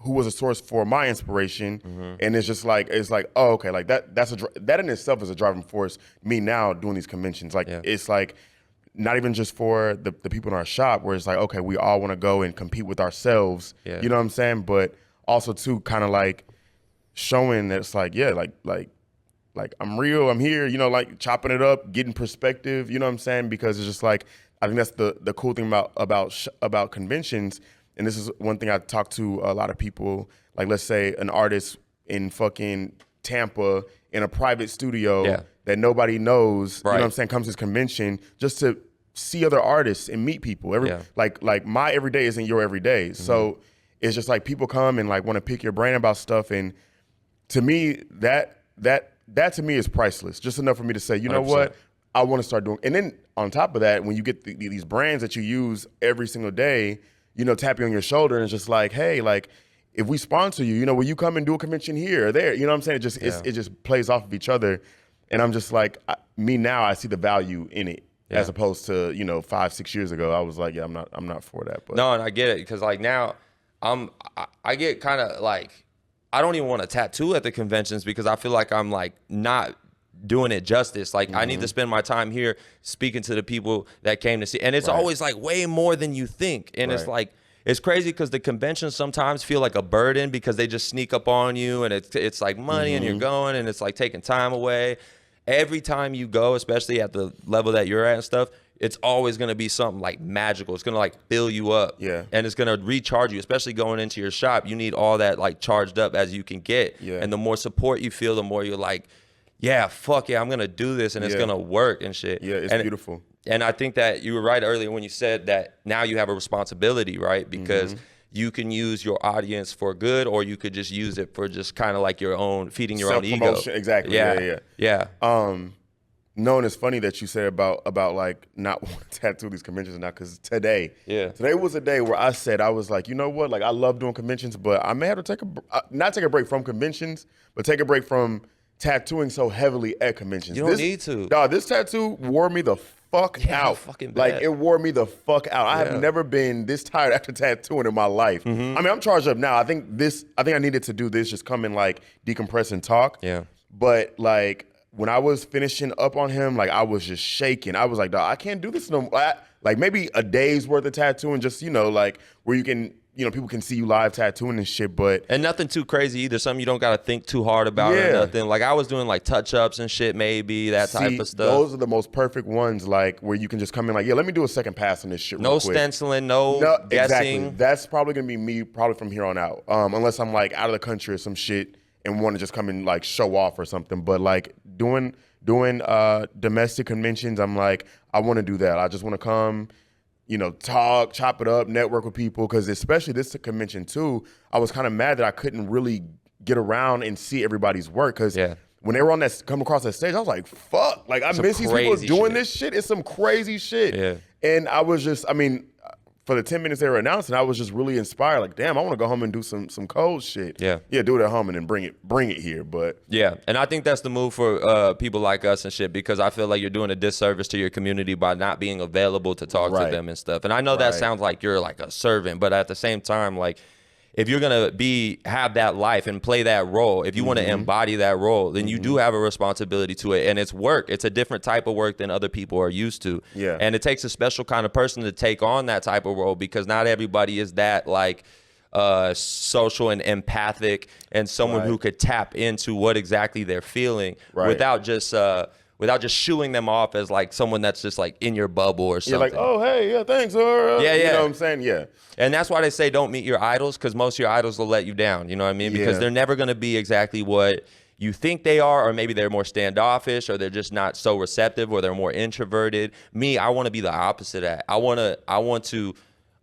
was a source for my inspiration, and it's like, oh, okay, like that in itself is a driving force. Me now doing these conventions, like it's like not even just for the people in our shop, where it's like, okay, we all want to go and compete with ourselves, you know what I'm saying? But also too, kind of like showing that it's like, like I'm real, I'm here, you know, like chopping it up, getting perspective, you know what I'm saying? Because it's just like, I think that's the cool thing about conventions. And this is one thing I talk to a lot of people, like let's say an artist in fucking Tampa in a private studio that nobody knows, you know what I'm saying, comes to this convention just to see other artists and meet people. Like my everyday isn't your everyday. So it's just like people come and like want to pick your brain about stuff. And to me, that to me is priceless. Just enough for me to say, you know 100%. What, I want to start doing. And then on top of that, when you get these brands that you use every single day, you know, tap you on your shoulder and it's just like, hey, like if we sponsor you, you know, will you come and do a convention here or there? You know what I'm saying? It just plays off of each other. And I'm just like, me now, I see the value in it as opposed to, you know, 5-6 years ago. I was like, I'm not for that. But no, and I get it because like now I get kind of like, I don't even want to tattoo at the conventions because I feel like I'm like not doing it justice. Like I need to spend my time here speaking to the people that came to see. And it's always like way more than you think. And it's like, it's crazy because the conventions sometimes feel like a burden because they just sneak up on you, and it's like money and you're going, and it's like taking time away. Every time you go, especially at the level that you're at and stuff, it's always going to be something like magical. It's going to like fill you up. Yeah. And it's going to recharge you, especially going into your shop. You need all that like charged up as you can get. Yeah. And the more support you feel, the more you're like, yeah, fuck yeah, I'm going to do this and it's going to work and shit. Yeah, it's beautiful. And I think that you were right earlier when you said that now you have a responsibility, right? Because you can use your audience for good, or you could just use it for just kind of like your own, feeding your own ego. Exactly. Yeah. No, it's funny that you said about like not wanting to tattoo these conventions now, because today was a day where I said, I was like, you know what? Like, I love doing conventions, but I may have to not take a break from conventions, but take a break from tattooing so heavily at conventions. You don't need to. Dog, this tattoo wore me the fuck out. Fucking like, bad. it wore me the fuck out. I have never been this tired after tattooing in my life. I mean, I'm charged up now. I think I needed to do this, just come and like decompress and talk. Yeah. But like, when I was finishing up on him, like, I was just shaking. I was like, dog, I can't do this no more. Like, maybe a day's worth of tattooing, just, like, where you can, people can see you live tattooing and shit, but. And nothing too crazy either. Something you don't got to think too hard about or nothing. Like, I was doing, like, touch-ups and shit, maybe, that type of stuff. Those are the most perfect ones, like, where you can just come in like, let me do a second pass on this shit real quick. No stenciling, no guessing. Exactly. That's probably going to be me probably from here on out, unless I'm, like, out of the country or some shit and want to just come and, like, show off or something. But, like, doing domestic conventions, I'm like, I want to do that. I just want to come, talk, chop it up, network with people. Because especially this convention too, I was kind of mad that I couldn't really get around and see everybody's work. Because when they were come across that stage, I was like, fuck, like, I miss these people doing this shit. It's some crazy shit. Yeah. And I was just, for the 10 minutes they were announcing, I was just really inspired. Like, damn, I want to go home and do some cold shit. Yeah, do it at home and then bring it here. But yeah, and I think that's the move for people like us and shit, because I feel like you're doing a disservice to your community by not being available to talk to them and stuff. And I know that sounds like you're like a servant, but at the same time, like, if you're gonna have that life and play that role, if you want to embody that role, then you do have a responsibility to it. And it's work. It's a different type of work than other people are used to. Yeah. And it takes a special kind of person to take on that type of role, because not everybody is that like social and empathic and someone who could tap into what exactly they're feeling without just shooing them off as like someone that's just like in your bubble or something. You're like, oh, hey, thanks, or you know what I'm saying? Yeah. And that's why they say don't meet your idols, because most of your idols will let you down. You know what I mean? Because they're never going to be exactly what you think they are, or maybe they're more standoffish, or they're just not so receptive, or they're more introverted. Me, I want to be the opposite of that. I want to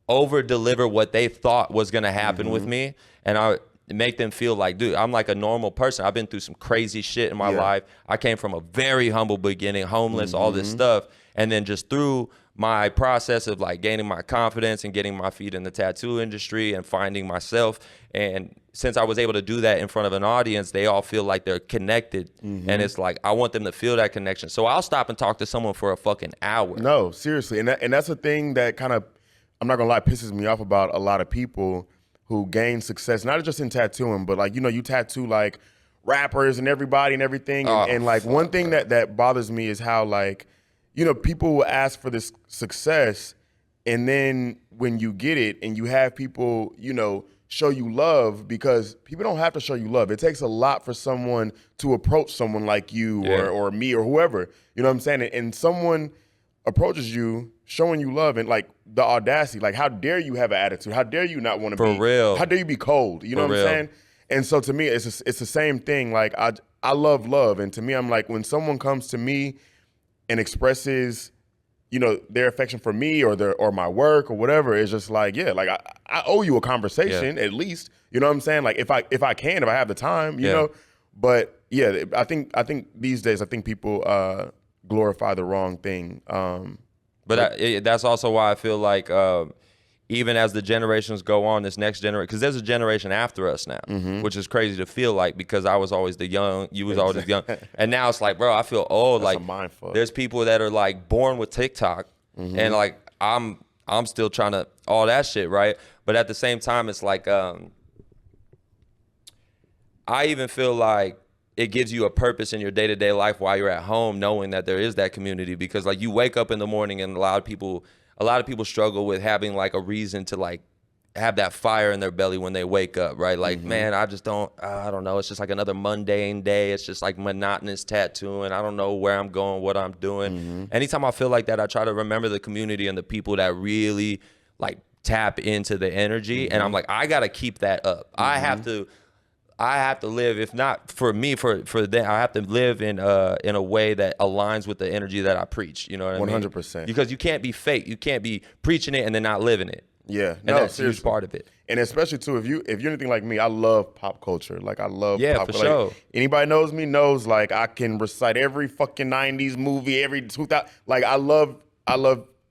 over deliver what they thought was going to happen with me, and I make them feel like, dude, I'm like a normal person. I've been through some crazy shit in my life. I came from a very humble beginning, homeless, all this stuff. And then just through my process of like gaining my confidence and getting my feet in the tattoo industry and finding myself. And since I was able to do that in front of an audience, they all feel like they're connected. And it's like, I want them to feel that connection. So I'll stop and talk to someone for a fucking hour. No, seriously. And that's a thing that kind of, I'm not gonna lie, pisses me off about a lot of people who gain success, not just in tattooing, but like, you tattoo like rappers and everybody and everything. And like, one thing that bothers me is how like, people will ask for this success, and then when you get it and you have people, show you love, because people don't have to show you love. It takes a lot for someone to approach someone like you or me or whoever, you know what I'm saying? And someone approaches you showing you love, and like the audacity, like, how dare you have an attitude? How dare you not want to be real? How dare you be cold? You know what I'm saying? And so to me, it's the same thing. Like, I love, and to me, I'm like, when someone comes to me and expresses, their affection for me or my work or whatever, it's just like, like I owe you a conversation at least. You know what I'm saying? Like, if I have the time, you know. But yeah, I think these days, people glorify the wrong thing. But that's also why I feel like even as the generations go on, this next generation, because there's a generation after us now, which is crazy to feel like, because I was always the young, you was always the young, and now it's like, bro, I feel old. That's like, a mind fuck. There's people that are like born with TikTok, and like I'm still trying to all that shit, right? But at the same time, it's like I even feel like it gives you a purpose in your day-to-day life while you're at home, knowing that there is that community, because like you wake up in the morning, and a lot of people struggle with having like a reason to like have that fire in their belly when they wake up, right? Like, man, I don't know. It's just like another mundane day. It's just like monotonous tattooing. I don't know where I'm going, what I'm doing. Anytime I feel like that, I try to remember the community and the people that really like tap into the energy. And I'm like, I got to keep that up. I have to live, if not for me, for them, I have to live in a way that aligns with the energy that I preach. You know what I mean? 100%. Because you can't be fake. You can't be preaching it and then not living it. Yeah, and that's a huge part of it. And especially too, if you're anything like me, I love pop culture. Like I love pop for culture. sure. Like, anybody knows me knows like I can recite every fucking 90s movie, every 2000. Like I love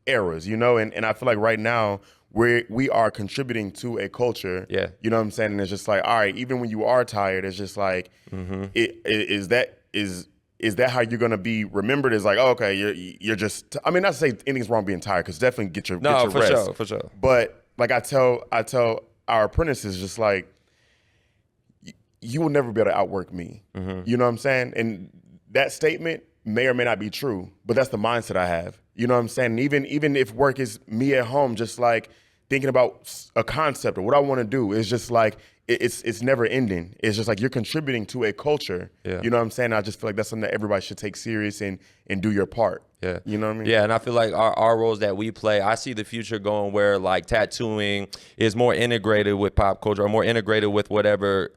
eras, you know. And I feel like right now we are contributing to a culture. Yeah, you know what I'm saying. And it's just like, all right, even when you are tired, it's just like, is that how you're gonna be remembered? As like, oh, okay, you're just. I mean, not to say anything's wrong being tired, because definitely get your rest. For sure. But like I tell our apprentices, just like, you will never be able to outwork me. You know what I'm saying? And that statement may or may not be true, but that's the mindset I have. You know what I'm saying? And even if work is me at home, just like thinking about a concept or what I want to do, is just like. It's never ending. It's just like you're contributing to a culture. Yeah. You know what I'm saying? I just feel like that's something that everybody should take serious and do your part. Yeah. You know what I mean? Yeah, and I feel like our roles that we play, I see the future going where like tattooing is more integrated with pop culture or more integrated with whatever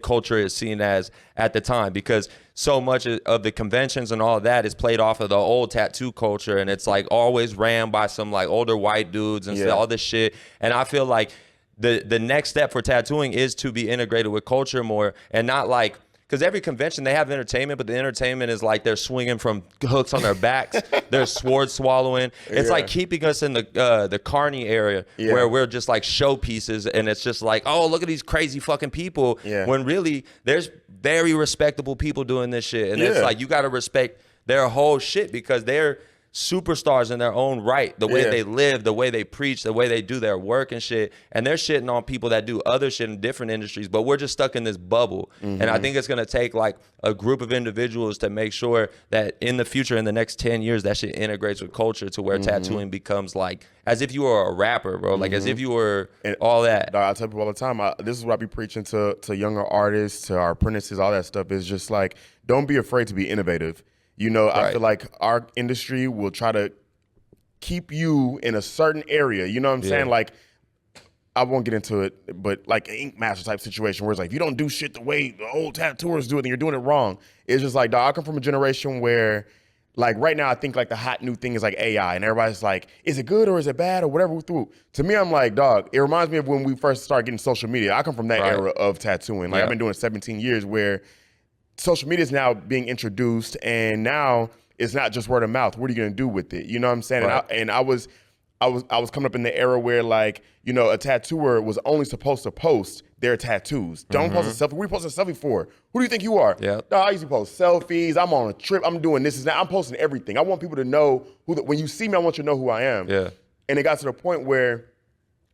culture is seen as at the time, because so much of the conventions and all of that is played off of the old tattoo culture, and it's like always ran by some like older white dudes and all this shit. And I feel like the next step for tattooing is to be integrated with culture more, and not like, because every convention they have entertainment, but the entertainment is like they're swinging from hooks on their backs, they're sword swallowing. It's like keeping us in the carny area where we're just like showpieces, and it's just like, oh, look at these crazy fucking people. When really there's very respectable people doing this shit, and it's like you got to respect their whole shit, because they're superstars in their own right, the way they live, the way they preach, the way they do their work and shit. And they're shitting on people that do other shit in different industries, but we're just stuck in this bubble. And I think it's going to take like a group of individuals to make sure that in the future, in the next 10 years, that shit integrates with culture to where tattooing becomes like as if you were a rapper, bro, like as if you were all that. I tell people all the time, this is what I be preaching to younger artists, to our apprentices, all that stuff, is just like, don't be afraid to be innovative. You know, I feel like our industry will try to keep you in a certain area. You know what I'm saying? Like, I won't get into it, but like an Ink Master type situation where it's like, if you don't do shit the way the old tattooers do it, then you're doing it wrong. It's just like, dog, I come from a generation where, like, right now, I think like the hot new thing is like AI, and everybody's like, is it good or is it bad or whatever? To me, I'm like, dog, it reminds me of when we first started getting social media. I come from that era of tattooing. Like, I've been doing 17 years where social media is now being introduced, and now it's not just word of mouth. What are you going to do with it? You know what I'm saying? And I was coming up in the era where, like, you know, a tattooer was only supposed to post their tattoos. Don't post a selfie. What are you posting a selfie for? Who do you think you are? No, I used to post selfies. I'm on a trip. I'm doing this and that. I'm posting everything. I want people to know when you see me, I want you to know who I am. And it got to the point where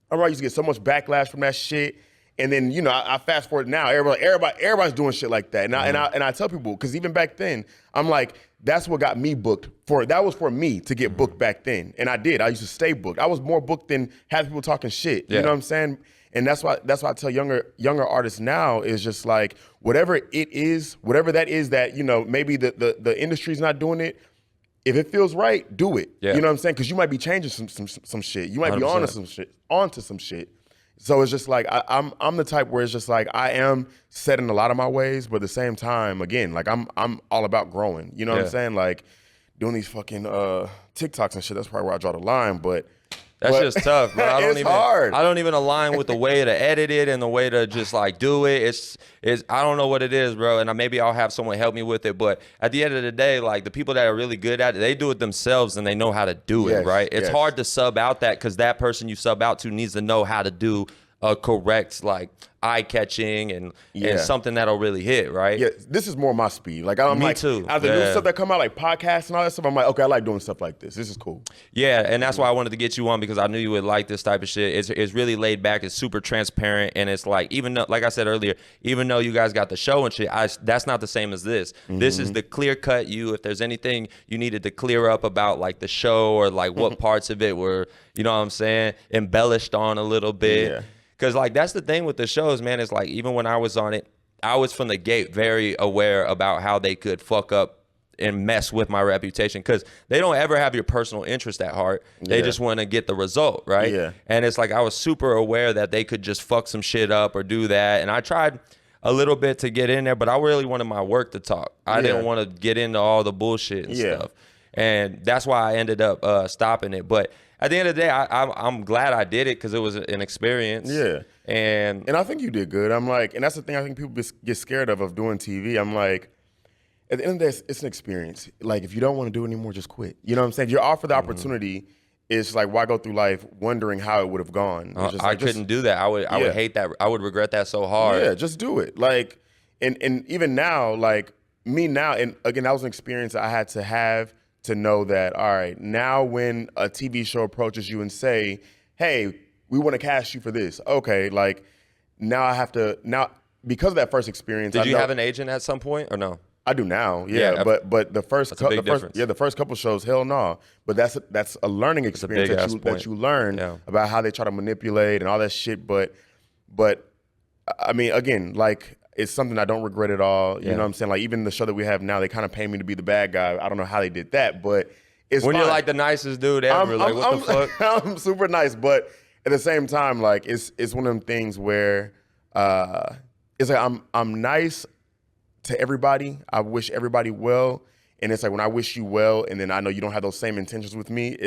I used to get so much backlash from that shit. And then, you know, I fast forward now. Everybody's doing shit like that. And I tell people, because even back then, I'm like, that's what got me booked. That was for me to get booked back then. And I did. I used to stay booked. I was more booked than half people talking shit. You know what I'm saying? And that's why I tell younger artists now, is just like, whatever it is, whatever that is that, you know, maybe the industry's not doing it. If it feels right, do it. You know what I'm saying? Because you might be changing some shit. You might 100%. Be onto some shit. So it's just like, I'm the type where it's just like, I am set in a lot of my ways, but at the same time, again, like I'm all about growing. You know what I'm saying? Like, doing these fucking TikToks and shit, that's probably where I draw the line, but that's just tough, bro. It's hard. I don't even align with the way to edit it and the way to just like do it. It's I don't know what it is, bro. And maybe I'll have someone help me with it. But at the end of the day, like, the people that are really good at it, they do it themselves and they know how to do it, right? It's hard to sub out that, because that person you sub out to needs to know how to do a correct, like, eye-catching and something that'll really hit, right? Yeah, this is more my speed. Like I'm Me like, too. out of the new stuff that come out, like podcasts and all that stuff, I'm like, okay, I like doing stuff like this. This is cool. Yeah, and that's why I wanted to get you on, because I knew you would like this type of shit. It's really laid back. It's super transparent, and it's like, even though, like I said earlier, even though you guys got the show and shit, that's not the same as this. This is the clear cut you. If there's anything you needed to clear up about like the show, or like what parts of it were, you know what I'm saying, embellished on a little bit. Yeah. Because like that's the thing with the shows, man. It's like, even when I was on it, I was from the gate very aware about how they could fuck up and mess with my reputation, because they don't ever have your personal interest at heart. They just want to get the result, right? Yeah. And it's like, I was super aware that they could just fuck some shit up or do that. And I tried a little bit to get in there, but I really wanted my work to talk. I didn't want to get into all the bullshit and stuff. And that's why I ended up stopping it. But at the end of the day, I'm glad I did it, because it was an experience. Yeah. And I think you did good. I'm like, and that's the thing I think people get scared of doing TV. I'm like, at the end of the day, it's an experience. Like, if you don't want to do it anymore, just quit. You know what I'm saying? If you're offered the opportunity, it's like, why go through life wondering how it would have gone? It's just I like, couldn't do that. I would hate that. I would regret that so hard. Yeah, just do it. Like, and even now, like me now, and again, that was an experience I had to have to know that, all right, now when a TV show approaches you and say, hey, we want to cast you for this. Okay, like now I have to, because of that first experience. Did you have an agent at some point or no? I do now, but the first couple shows, hell no. But that's a learning experience that you learn about how they try to manipulate and all that shit. But I mean, again, like, it's something I don't regret at all. You know what I'm saying? Like, even the show that we have now, they kind of pay me to be the bad guy. I don't know how they did that, but it's when fine. you're like the nicest dude ever. What the fuck? I'm super nice, but at the same time, like, it's one of them things where it's like I'm nice to everybody. I wish everybody well, and it's like, when I wish you well, and then I know you don't have those same intentions with me,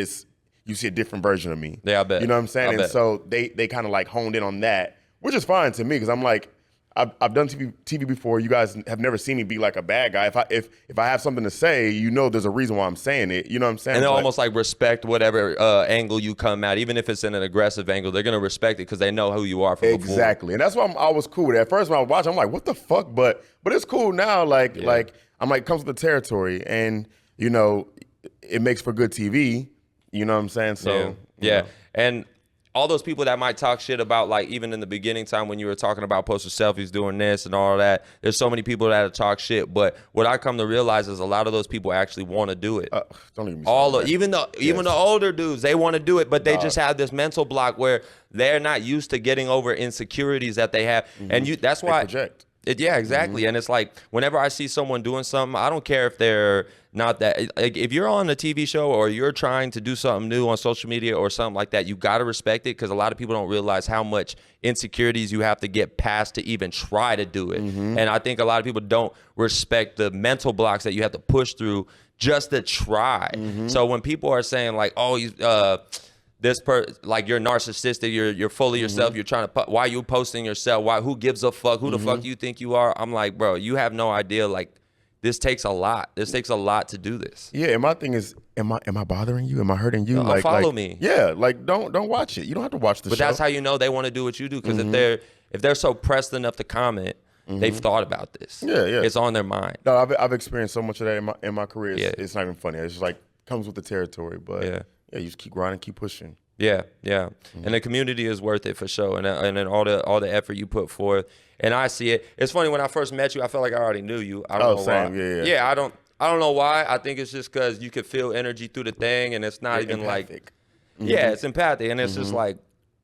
you see a different version of me. Yeah, I bet. You know what I'm saying? So they kind of like honed in on that, which is fine to me, because I'm like, I've done TV before. You guys have never seen me be like a bad guy. If I have something to say, you know, there's a reason why I'm saying it. You know what I'm saying? And they'll almost like respect whatever angle you come at, even if it's in an aggressive angle. They're gonna respect it because they know who you are from before. Exactly, and that's why I'm always cool with it. At first, when I was watching, I'm like, what the fuck? But it's cool now. Like I'm like, it comes with the territory, and you know, it makes for good TV. You know what I'm saying? So yeah. And all those people that might talk shit about, like, even in the beginning time when you were talking about posting selfies, doing this and all that, there's so many people that talk shit. But what I come to realize is a lot of those people actually want to do it. Don't even even the older dudes, they want to do it, but they just have this mental block where they're not used to getting over insecurities that they have, and that's why they project. Yeah, exactly. And it's like, whenever I see someone doing something, I don't care if they're not that. Like, if you're on a TV show or you're trying to do something new on social media or something like that, you got to respect it, because a lot of people don't realize how much insecurities you have to get past to even try to do it. And I think a lot of people don't respect the mental blocks that you have to push through just to try. So when people are saying like, oh, like, you're narcissistic, you're full of yourself, you're trying to, why are you posting yourself? Who gives a fuck? Who the fuck you think you are? I'm like, bro, you have no idea. Like, this takes a lot. This takes a lot to do this. Yeah, and my thing is, am I bothering you? Am I hurting you? No, follow me. Yeah, like, don't watch it. You don't have to watch the show. But that's how you know they want to do what you do, because if they're so pressed enough to comment, they've thought about this. Yeah. It's on their mind. No, I've experienced so much of that in my career. It's not even funny. It's just like, comes with the territory. But yeah, you just keep grinding, keep pushing. Yeah. And the community is worth it for sure. And then all the effort you put forth. And I see it. It's funny, when I first met you, I felt like I already knew you. I don't know why. Yeah, I don't know why. I think it's just because you could feel energy through the thing, and it's not even empathic. Like, yeah, it's empathic, and it's just like,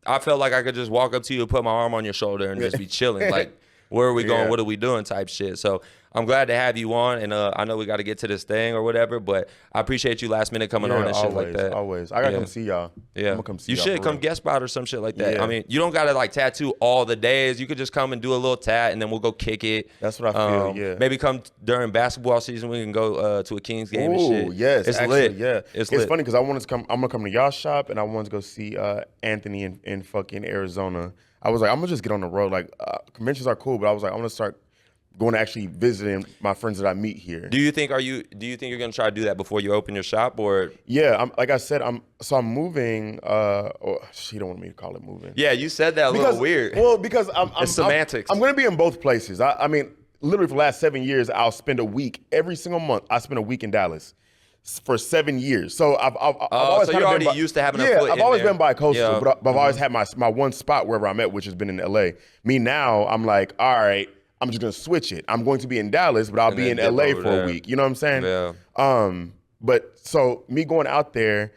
I felt like I could just walk up to you and put my arm on your shoulder and just be chilling, like, where are we going? What are we doing? Type shit. So I'm glad to have you on, and I know we got to get to this thing or whatever, but I appreciate you last minute coming on and shit like that. Always. I gotta come see y'all. Yeah. I'm gonna come see you y'all. should come guest spot or some shit like that. Yeah. I mean, you don't gotta like tattoo all the days. You could just come and do a little tat, and then we'll go kick it. That's what I feel. Yeah. Maybe come during basketball season. We can go to a Kings game and shit. Oh yes, it's actually, lit. Yeah, it's lit. lit. Funny because I wanted to come. I'm gonna come to y'all shop, and I wanted to go see Anthony in fucking Arizona. I was like, I'm gonna just get on the road. Like, conventions are cool, but I was like, I'm gonna start going to actually visiting my friends that I meet here. Do you think you're going to try to do that before you open your shop, or? Yeah, like I said, I'm moving. She don't want me to call it moving. Yeah, you said that a little weird. Well, because it's semantics. I'm going to be in both places. I mean, literally for the last 7 years, I'll spend a week every single month. I spend a week in Dallas for 7 years. So I've always so you're already used to having a foot I've always in there. been bi-coastal, Yeah. but I've always had my one spot wherever I'm at, which has been in LA. Me now, I'm like, all right, I'm just gonna switch it. I'm going to be in Dallas, but I'll be in LA for a week. You know what I'm saying? Yeah. But so me going out there,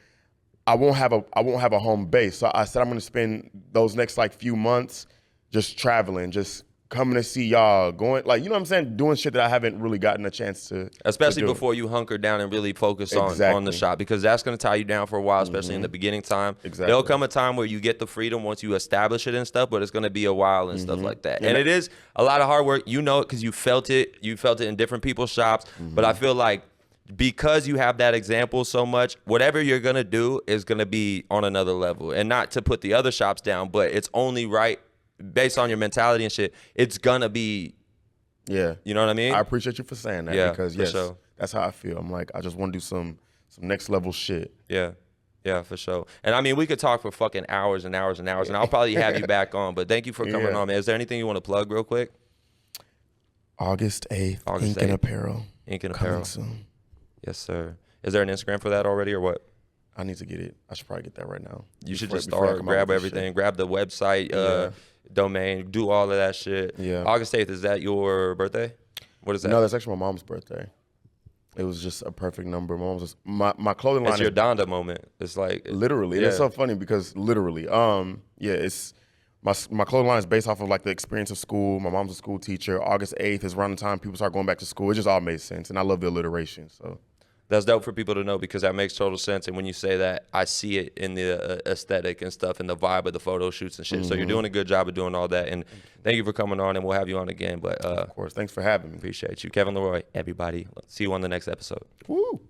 I won't have a home base. So I said I'm gonna spend those next like few months just traveling, just coming to see y'all, going like, you know what I'm saying, doing shit that I haven't really gotten a chance to. Especially to do. before you hunker down and really focus on the shop, because that's going to tie you down for a while, especially in the beginning time. Exactly. There'll come a time where you get the freedom once you establish it and stuff, but it's going to be a while and stuff like that. And it is a lot of hard work. You know it because you felt it. You felt it in different people's shops. But I feel like because you have that example so much, whatever you're going to do is going to be on another level. And not to put the other shops down, but it's only right based on your mentality and shit, it's gonna be, you know what I mean? I appreciate you for saying that, because sure. That's how I feel. I'm like, I just want to do some next level shit. Yeah, for sure. And I mean, we could talk for fucking hours and hours and hours, and I'll probably have you back on. But thank you for coming on, man. Is there anything you want to plug real quick? August 8th, Ink and Apparel. Ink and Apparel. Coming soon. Yes, sir. Is there an Instagram for that already, or what? I need to get it. I should probably get that right now. You should just start, grab everything, grab the website, domain, do all of that shit. Yeah. August 8th, is that your birthday? What is that? No, that's actually my mom's birthday. It was just a perfect number. My mom was my clothing line. It's your Donda moment. It's like literally. And it's so funny because literally, it's my clothing line is based off of like the experience of school. My mom's a school teacher. August 8th is around the time people start going back to school. It just all made sense, and I love the alliteration. So. That's dope for people to know, because that makes total sense. And when you say that, I see it in the aesthetic and stuff and the vibe of the photo shoots and shit. So you're doing a good job of doing all that. And thank you for coming on, and we'll have you on again. But of course, thanks for having me. Appreciate you. Kevin Leroy, everybody. See you on the next episode. Woo!